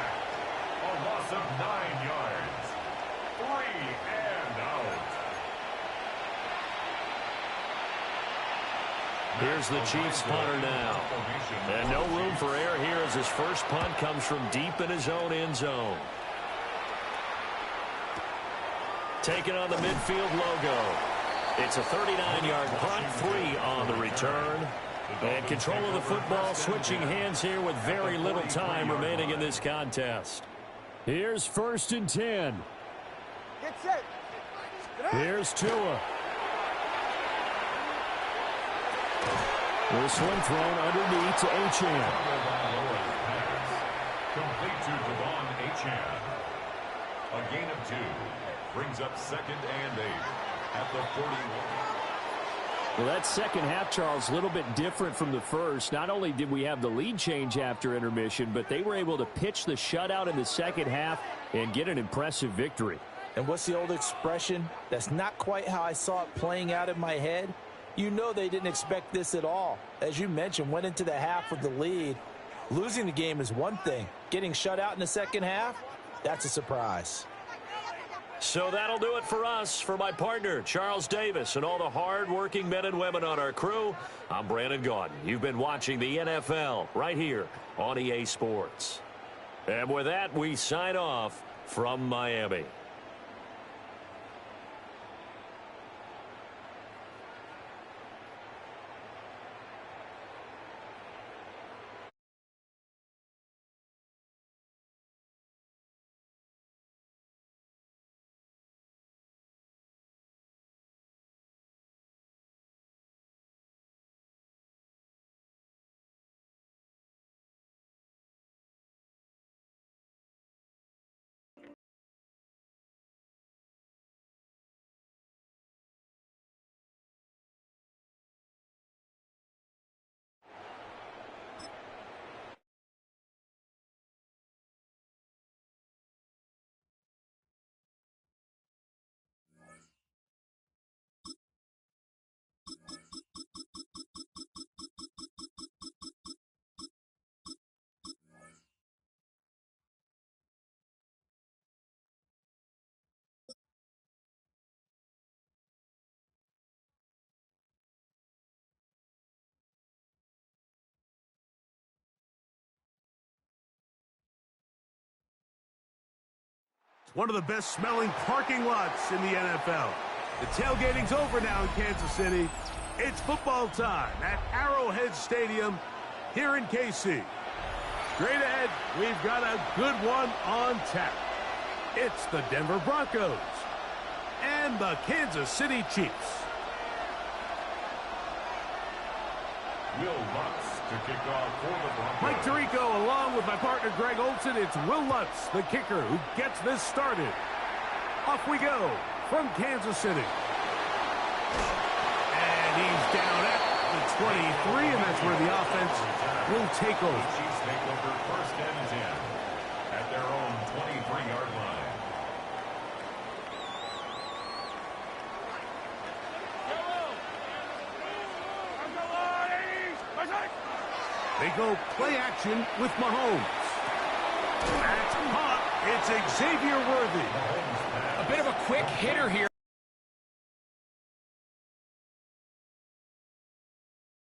A loss of 9 yards. 3 and out. Here's the Chiefs punter now. And no room for error here as his first punt comes from deep in his own end zone. Taking on the midfield logo. It's a 39-yard punt, 3 on the return. And control of the football switching hands here with very little time remaining in this contest. Here's 1st and 10. Get set. Here's Tua. This one thrown underneath to Achane. Complete to Devon Achane. A gain of 2. Brings up 2nd and 8 at the 41. Well, that second half, Charles, a little bit different from the first. Not only did we have the lead change after intermission, but they were able to pitch the shutout in the second half and get an impressive victory. And what's the old expression? That's not quite how I saw it playing out in my head. You know they didn't expect this at all. As you mentioned, went into the half with the lead. Losing the game is one thing. Getting shut out in the second half, that's a surprise. So that'll do it for us. For my partner, Charles Davis, and all the hard-working men and women on our crew, I'm Brandon Gaudin. You've been watching the NFL right here on EA Sports. And with that, we sign off from Miami. One of the best smelling parking lots in the NFL. The tailgating's over now in Kansas City. It's football time at Arrowhead Stadium here in KC. Straight ahead, we've got a good one on tap. It's the Denver Broncos and the Kansas City Chiefs. Will Lutz to kick off for the Broncos. Mike Tirico along with my partner Greg Olson. It's Will Lutz, the kicker, who gets this started. Off we go from Kansas City. And he's down at the 23, and that's where the offense will take over. The Chiefs take over 1st and 10 at their own 23-yard line. They go play action with Mahomes. That's hot. It's Xavier Worthy. A bit of a quick hitter here.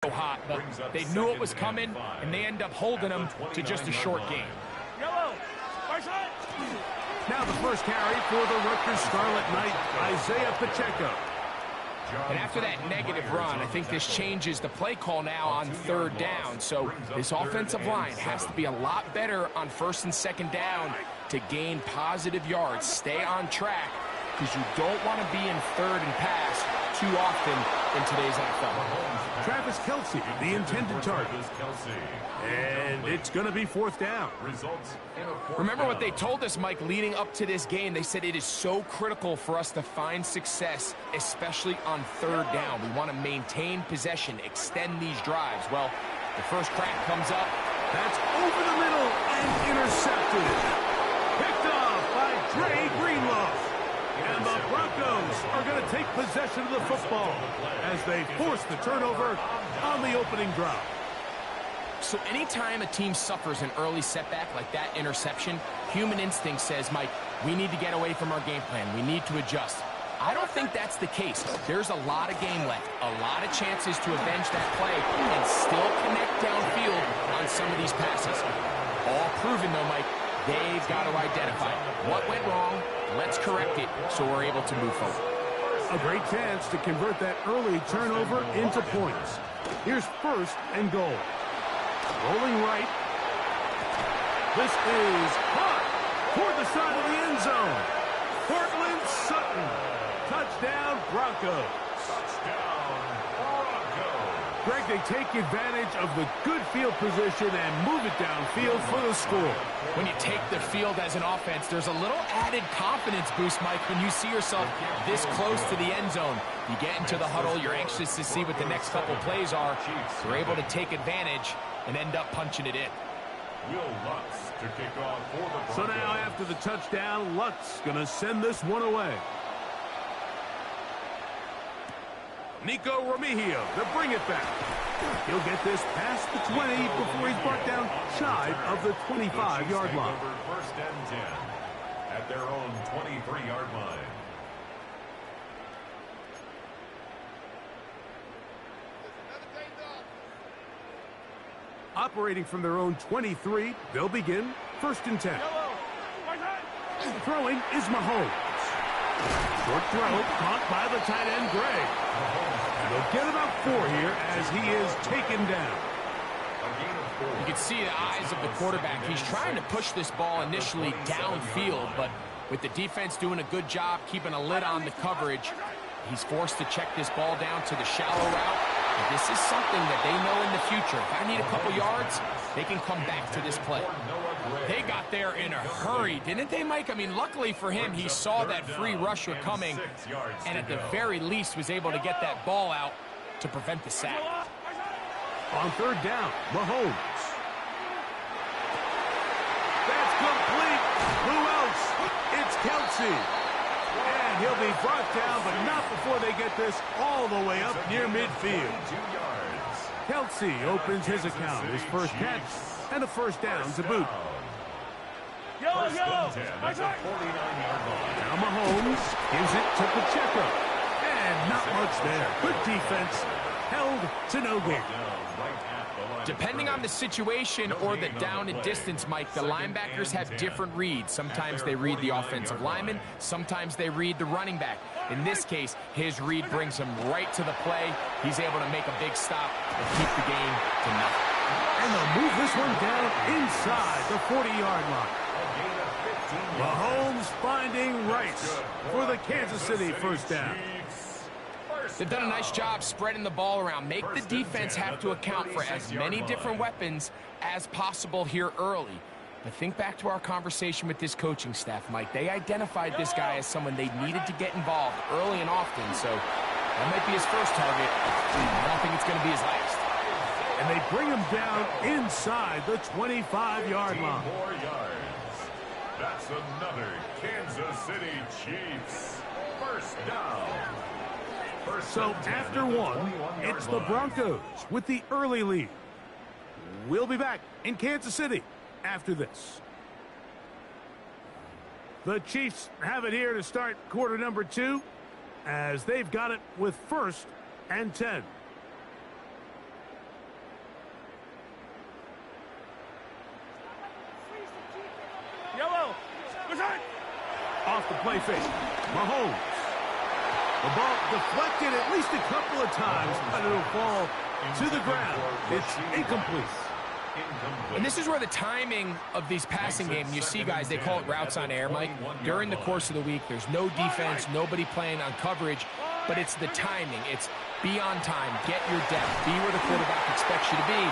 Hot, but they knew it was coming, and they end up holding them to just a short game. Now the first carry for the Rutgers Scarlet Knight, Isaiah Pacheco. And after that negative run, I think this changes the play call now on third down. So this offensive line has to be a lot better on first and second down to gain positive yards. Stay on track, because you don't want to be in third and pass too often in today's NFL. Travis Kelce, the intended target. And it's going to be fourth down. Remember what they told us, Mike, leading up to this game. They said it is so critical for us to find success, especially on third down. We want to maintain possession, extend these drives. Well, the first crack comes up. That's over the middle and intercepted. Picked off by Dre Greenlaw. And the Broncos are going to take possession of the football as they force the turnover on the opening drive. So anytime a team suffers an early setback like that interception, human instinct says, Mike, we need to get away from our game plan. We need to adjust. I don't think that's the case. There's a lot of game left, a lot of chances to avenge that play and still connect downfield on some of these passes. All proven, though, Mike, they've got to identify what went wrong. Let's correct it so we're able to move forward. A great chance to convert that early turnover into points. Here's first and goal. Rolling right. This is caught toward the side of the end zone. Cortland Sutton. Touchdown, Broncos. Greg, they take advantage of the good field position and move it downfield for the score. When you take the field as an offense, there's a little added confidence boost, Mike, when you see yourself this close to the end zone. You get into the huddle, you're anxious to see what the next couple plays are. You're able to take advantage and end up punching it in. Will Lutz to kick off for the Broncos. So now after the touchdown, Lutz going to send this one away. Nico Remigio to bring it back. He'll get this past the 20 before he's brought down shy of the 25-yard line. First and 10 at their own 23-yard line. Operating from their own 23, they'll begin first and 10. Throwing is Mahomes. Short throw caught by the tight end, Gray. And they'll get about 4 here as he is taken down. You can see the eyes of the quarterback. He's trying to push this ball initially downfield, but with the defense doing a good job keeping a lid on the coverage, he's forced to check this ball down to the shallow route. And this is something that they know in the future. If I need a couple yards, they can come back to this play. They got there in a hurry, didn't they, Mike? I mean, luckily for him, he saw that free rusher coming, and at the very least was able to get that ball out to prevent the sack. On third down, Mahomes. That's complete. Who else? It's Kelce. And he'll be brought down, but not before they get this all the way up near midfield. Kelce opens his account, his first catch, and a first down to boot. First and 10 at the 49-yard line. Now Mahomes gives it to Pacheco. And not much there. Good defense. Held to no gain. Depending on the situation or the down and distance, Mike, the linebackers have different reads. Sometimes they read the offensive lineman. Sometimes they read the running back. In this case, his read brings him right to the play. He's able to make a big stop and keep the game to nothing. And they'll move this one down inside the 40-yard line. Mahomes finding Rice for the Kansas City first down. They've done a nice job spreading the ball around. Make the defense have to account for as many different weapons as possible here early. But think back to our conversation with this coaching staff, Mike. They identified this guy as someone they needed to get involved early and often. So that might be his first target. I don't think it's going to be his last. And they bring him down inside the 25-yard line. 4 yards. That's another Kansas City Chiefs first down. So after one, it's the Broncos with the early lead. We'll be back in Kansas City after this. The Chiefs have it here to start quarter number 2 as they've got it with first and 10. Yellow. Off the play fake. Mahomes. The ball deflected at least a couple of times, but it'll fall to the ground. It's incomplete. And this is where the timing of these passing games, you see, guys, they call it routes on air, Mike. During the course of the week, there's no defense, nobody playing on coverage, but it's the timing. It's be on time, get your depth, be where the quarterback expects you to be,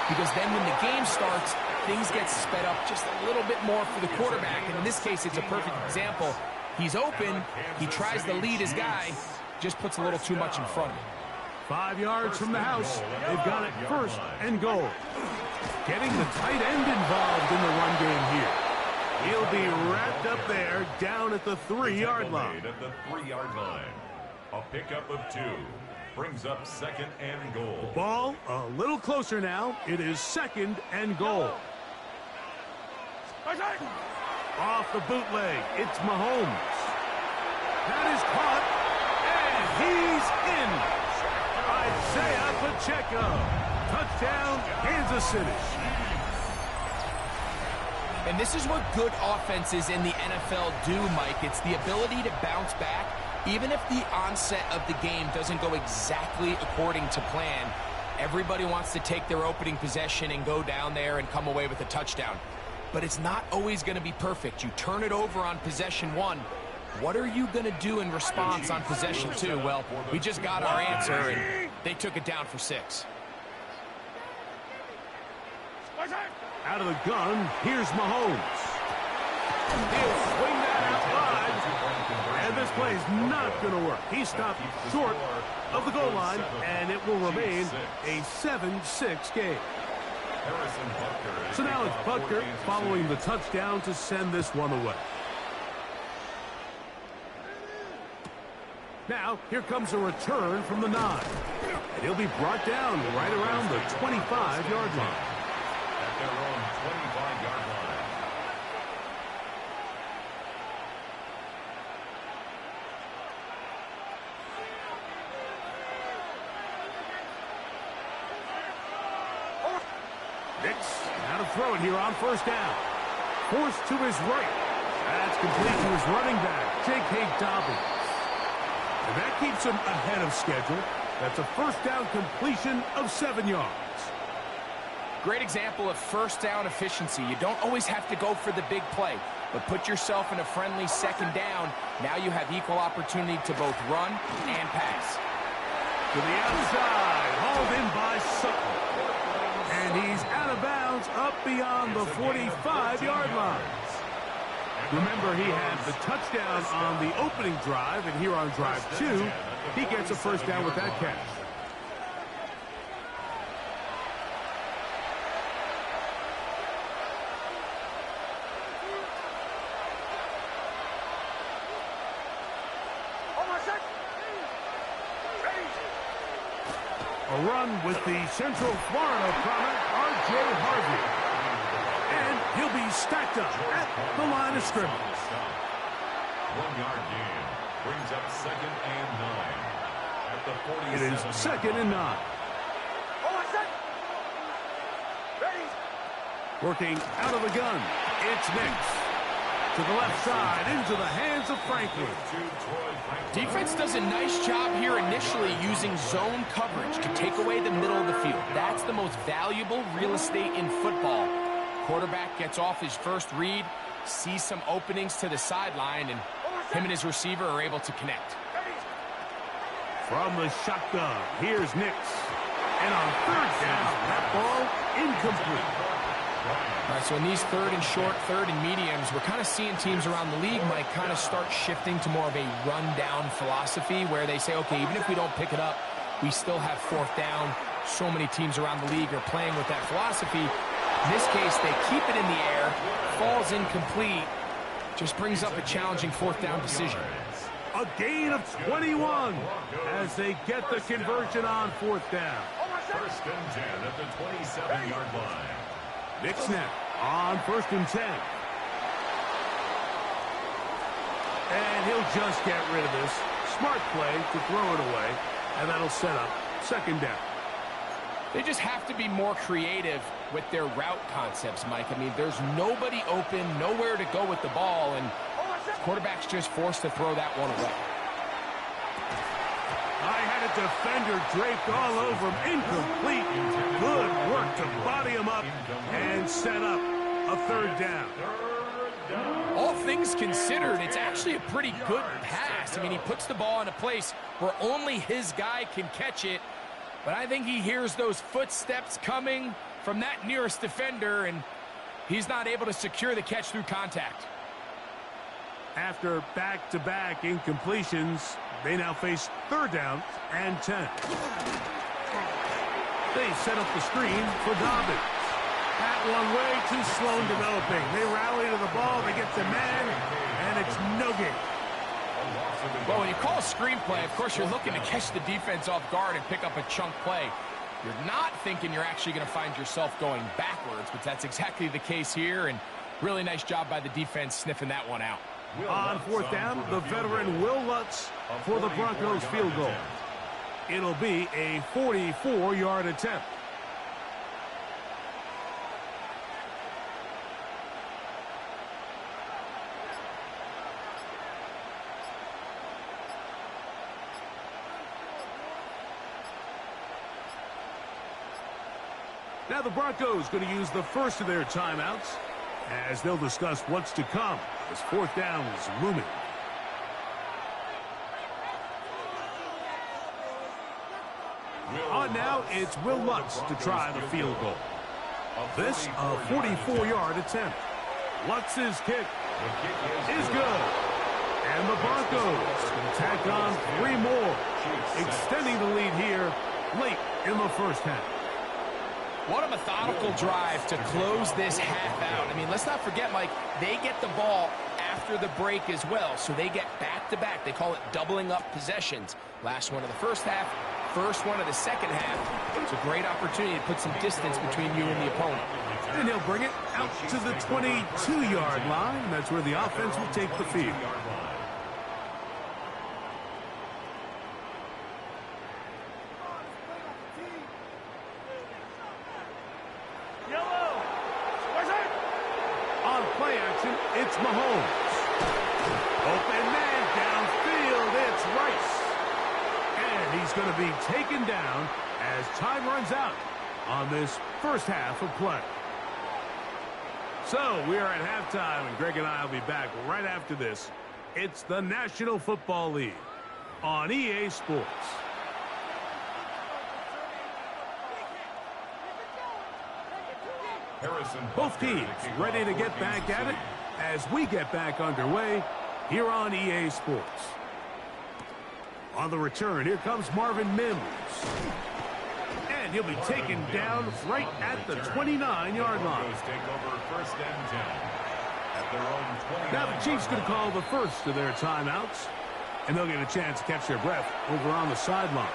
because then when the game starts, things get sped up just a little bit more for the quarterback. And in this case, it's a perfect example. He's open, he tries to lead his guy, just puts a little too much in front of him. 5 yards from the house. They've got it first and goal. Getting the tight end involved in the run game here. He'll be wrapped up there down at the 3-yard line. At the 3-yard line. A pickup of 2 brings up second and goal. Ball a little closer now. It is second and goal. Off the bootleg, it's Mahomes. That is caught, and he's in. Isaiah Pacheco. Touchdown, Kansas City. And this is what good offenses in the NFL do, Mike. It's the ability to bounce back, even if the onset of the game doesn't go exactly according to plan. Everybody wants to take their opening possession and go down there and come away with a touchdown. But it's not always going to be perfect. You turn it over on possession 1. What are you going to do in response on possession 2? Well, we just got our answer, and they took it down for 6. Out of the gun, here's Mahomes. He'll swing that out wide, and this play is not going to work. He stopped short of the goal line, and it will remain a 7-6 game. So now it's Butker following the touchdown to send this one away. Now, here comes a return from the 9. And he'll be brought down right around the 25-yard line. At their own 25-yard line. Nix, now to throw it here on first down. Forced to his right. That's complete to his running back, J.K. Dobbins. And that keeps him ahead of schedule. That's a first down completion of 7 yards. Great example of first down efficiency. You don't always have to go for the big play, but put yourself in a friendly second down. Now you have equal opportunity to both run and pass. To the outside, hauled in by Sutton. And he's out of bounds up beyond the 45-yard line. Remember, he had the touchdown on the opening drive, and here on drive 2, he gets a first down with that catch. A run with the Central Florida product, R.J. Harvey. And he'll be stacked up at the line of scrimmage. 1-yard gain brings up second and 9. At the 47. It is second and 9. Working out of the gun, it's Nix. To the left side, into the hands of Franklin. Defense does a nice job here initially using zone coverage to take away the middle of the field. That's the most valuable real estate in football. Quarterback gets off his first read, sees some openings to the sideline, and him and his receiver are able to connect. From the shotgun, here's Nix. And on third down, that ball incomplete. All right, so in these third and short, third and mediums, we're kind of seeing teams around the league might kind of start shifting to more of a run-down philosophy where they say, okay, even if we don't pick it up, we still have fourth down. So many teams around the league are playing with that philosophy. In this case, they keep it in the air, falls incomplete, just brings up a challenging fourth down decision. A gain of 21 as they get the conversion on fourth down. First and 10 at the 27-yard line. Nix now on first and 10. And he'll just get rid of this. Smart play to throw it away, and that'll set up second down. They just have to be more creative with their route concepts, Mike. I mean, there's nobody open, nowhere to go with the ball, and the quarterback's just forced to throw that one away. I had a defender draped all over him. Incomplete. Good work to body him up and set up a third down. All things considered, it's actually a pretty good pass. I mean, he puts the ball in a place where only his guy can catch it. But I think he hears those footsteps coming from that nearest defender, and he's not able to secure the catch through contact. After back-to-back incompletions, they now face third down and 10. They set up the screen for Dobbins. That one way too slow in developing. They rally to the ball, they get the man, and it's no gain. Well, when you call a screen play, of course you're looking to catch the defense off guard and pick up a chunk play. You're not thinking you're actually going to find yourself going backwards, but that's exactly the case here, and really nice job by the defense sniffing that one out. On fourth down, the veteran Will Lutz for the Broncos field goal. It'll be a 44-yard attempt. Now the Broncos going to use the first of their timeouts as they'll discuss what's to come as fourth down is looming. On now, it's Will Lutz to try the field goal. This, a 44-yard attempt. Lutz's kick is good. And the Broncos can tack on 3 more, extending the lead here late in the first half. What a methodical drive to close this half out. I mean, let's not forget, Mike, they get the ball after the break as well, so they get back-to-back. They call it doubling up possessions. Last one of the first half, first one of the second half. It's a great opportunity to put some distance between you and the opponent. And he'll bring it out to the 22-yard line. That's where the offense will take the field. On play action, it's Mahomes. Open man downfield, it's Rice. And he's going to be taken down as time runs out on this first half of play. So we are at halftime, and Greg and I will be back right after this. It's the National Football League on EA Sports. Both teams ready to get back at it as we get back underway here on EA Sports. On the return, here comes Marvin Mims. And he'll be taken down right at the 29-yard line. Now the Chiefs going to call the first of their timeouts, and they'll get a chance to catch their breath over on the sideline.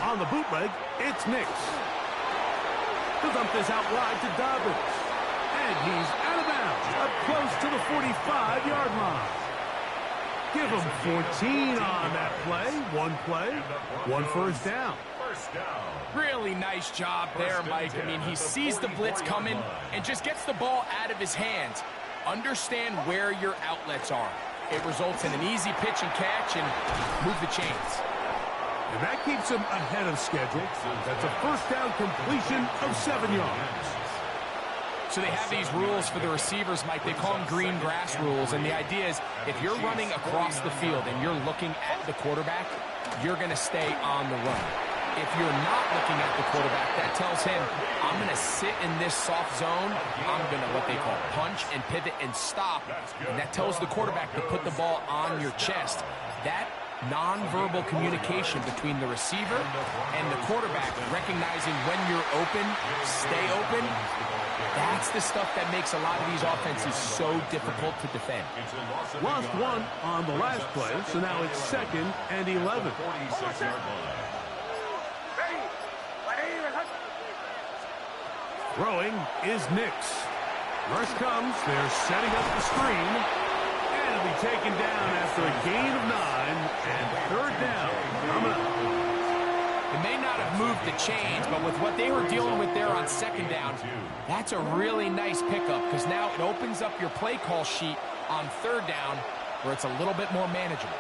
On the bootleg, it's Nix. He'll dump this out wide to Dobbins. And he's out of bounds, up close to the 45-yard line. Give him 14 on that play, one first down. Really nice job there, Mike. I mean, he sees the blitz coming and just gets the ball out of his hands. Understand where your outlets are. It results in an easy pitch and catch and move the chains. And that keeps him ahead of schedule. That's a first down completion of 7 yards. So they have these rules for the receivers, Mike. They call them green grass rules. And the idea is if you're running across the field and you're looking at the quarterback, you're going to stay on the run. If you're not looking at the quarterback, that tells him, I'm going to sit in this soft zone. I'm going to what they call punch and pivot and stop. And that tells the quarterback to put the ball on your chest. That nonverbal communication between the receiver and the quarterback, recognizing when you're open, stay open, that's the stuff that makes a lot of these offenses so difficult to defend. Lost one on the last play, so now it's 2nd and 11. Throwing is Nix. Rush comes, they're setting up the screen. And it'll be taken down after a gain of 9 and third down coming up. moved the chains, but with what they were dealing with there on second down, that's a really nice pickup because now it opens up your play call sheet on third down where it's a little bit more manageable.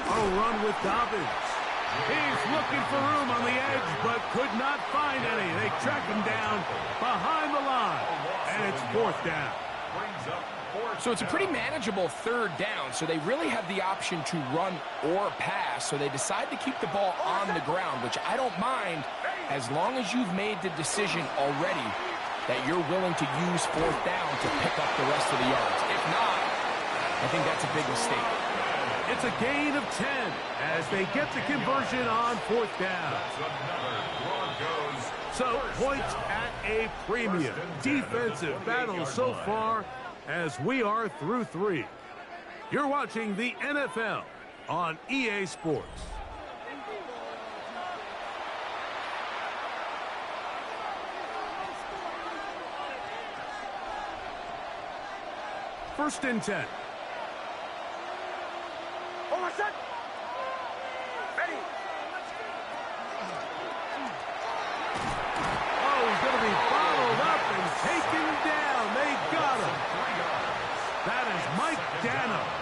A run with Dobbins. He's looking for room on the edge, but could not find any. They track him down behind the line, and it's fourth down. So it's a pretty manageable third down, so they really have the option to run or pass, so they decide to keep the ball on the ground, which I don't mind as long as you've made the decision already that you're willing to use fourth down to pick up the rest of the yards. If not, I think that's a big mistake. It's a gain of 10 as they get the conversion on fourth down. So points at a premium. Defensive battle so far as we are through 3. You're watching the NFL on EA Sports. First and 10.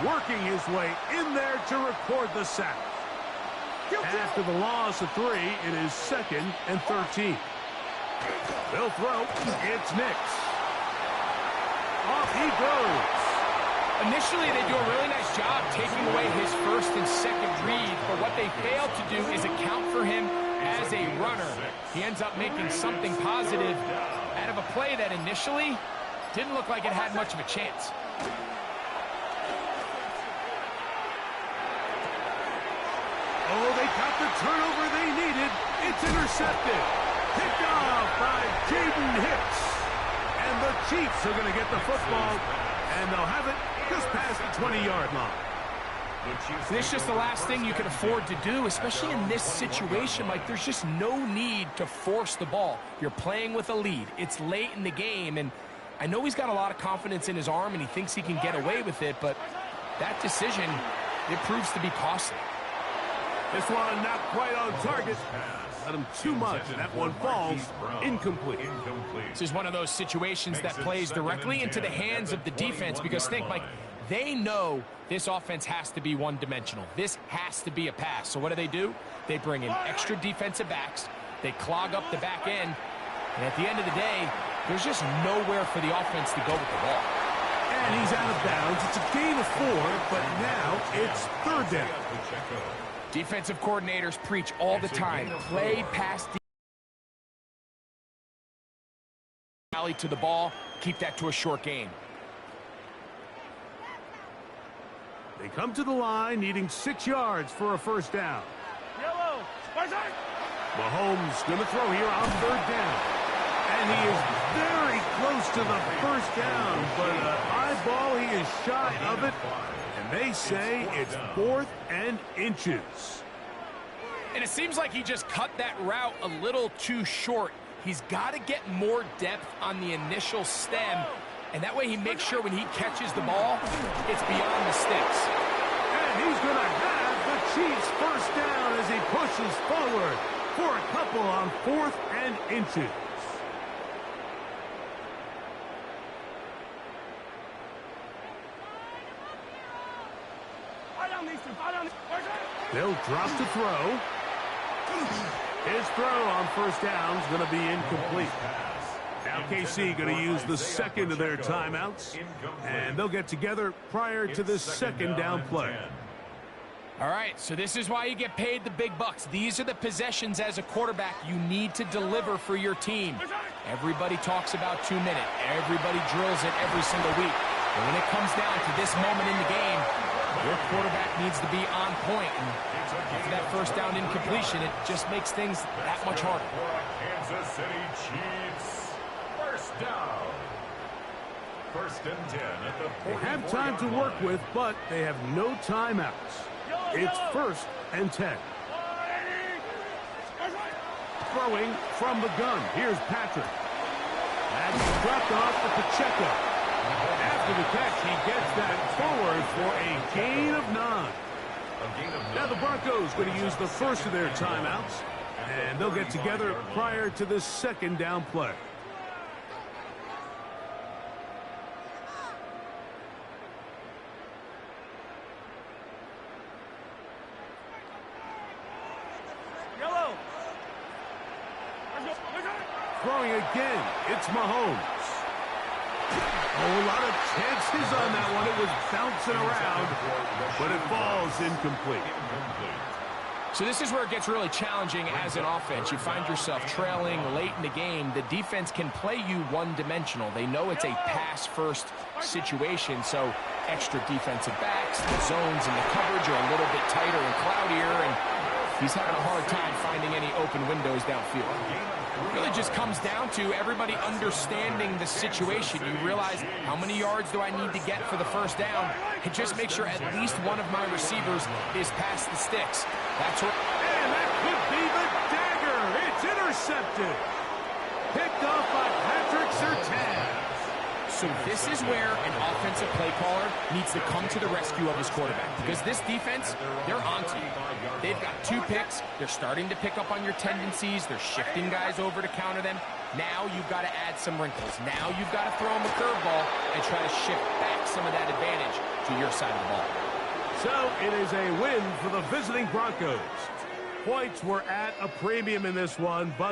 Working his way in there to record the sack. After the loss of 3, it is 2nd and 13. They'll throw. It's Nix. Off he goes. Initially, they do a really nice job taking away his first and second read, but what they fail to do is account for him as a runner. He ends up making something positive out of a play that initially didn't look like it had much of a chance. Oh, they got the turnover they needed. It's intercepted. Picked off by Jaden Hicks. And the Chiefs are going to get the football, and they'll have it just past the 20-yard line. This is just the last thing you can afford to do, especially in this situation. Like, there's just no need to force the ball. You're playing with a lead. It's late in the game, and I know he's got a lot of confidence in his arm, and he thinks he can get away with it, but that decision, it proves to be costly. This one not quite on target. Let him too much, and that one falls incomplete. This is one of those situations that plays directly into the hands of the defense because think, Mike, they know this offense has to be one-dimensional. This has to be a pass. So what do? They bring in extra defensive backs. They clog up the back end. And at the end of the day, there's just nowhere for the offense to go with the ball. And he's out of bounds. It's a gain of 4, but now it's third down. Defensive coordinators preach all the time. Play past the rally to the ball. Keep that to a short gain. They come to the line needing 6 yards for a first down. Mahomes going to throw here on third down. And he is very close to the first down, but an eyeball, he is shy of it. And they say it's 4th and inches. And it seems like he just cut that route a little too short. He's got to get more depth on the initial stem, and that way he makes sure when he catches the ball, it's beyond the sticks. And he's going to have the Chiefs first down as he pushes forward for a couple on 4th and inches. They'll drop to throw. His throw on first down is going to be incomplete. Now KC going to use the second of their timeouts, and they'll get together prior to this second down play. All right, so this is why you get paid the big bucks. These are the possessions as a quarterback you need to deliver for your team. Everybody talks about 2 minutes. Everybody drills it every single week. But when it comes down to this moment in the game, your quarterback needs to be on point. And after that first down incompletion, it just makes things that much harder. Kansas City Chiefs, first down. 1st and 10 at the 40. They have time to work with, but they have no timeouts. It's 1st and 10. Throwing from the gun. Here's Patrick. And he's dropped off to Pacheco. After the catch, he gets that forward for a gain of 9. Now the Broncos going to use the first of their timeouts, and they'll get together prior to the second down play. Yellow. Throwing again, it's Mahomes. Oh, a lot of chances on that one. It was bouncing around, but it falls incomplete. So this is where it gets really challenging as an offense. You find yourself trailing late in the game. The defense can play you one-dimensional. They know it's a pass-first situation, so extra defensive backs, the zones and the coverage are a little bit tighter and cloudier, and he's having a hard time finding any open windows downfield. It really just comes down to everybody understanding the situation. You realize, how many yards do I need to get for the first down? And just make sure at least one of my receivers is past the sticks. That's what... And that could be the dagger. It's intercepted. Picked off by Patrick Surtain. So this is where an offensive play caller needs to come to the rescue of his quarterback, because this defense, they're onto you. They've got 2 picks. They're starting to pick up on your tendencies. They're shifting guys over to counter them. Now you've got to add some wrinkles. Now you've got to throw them a curveball and try to shift back some of that advantage to your side of the ball. So it is a win for the visiting Broncos. Points were at a premium in this one, but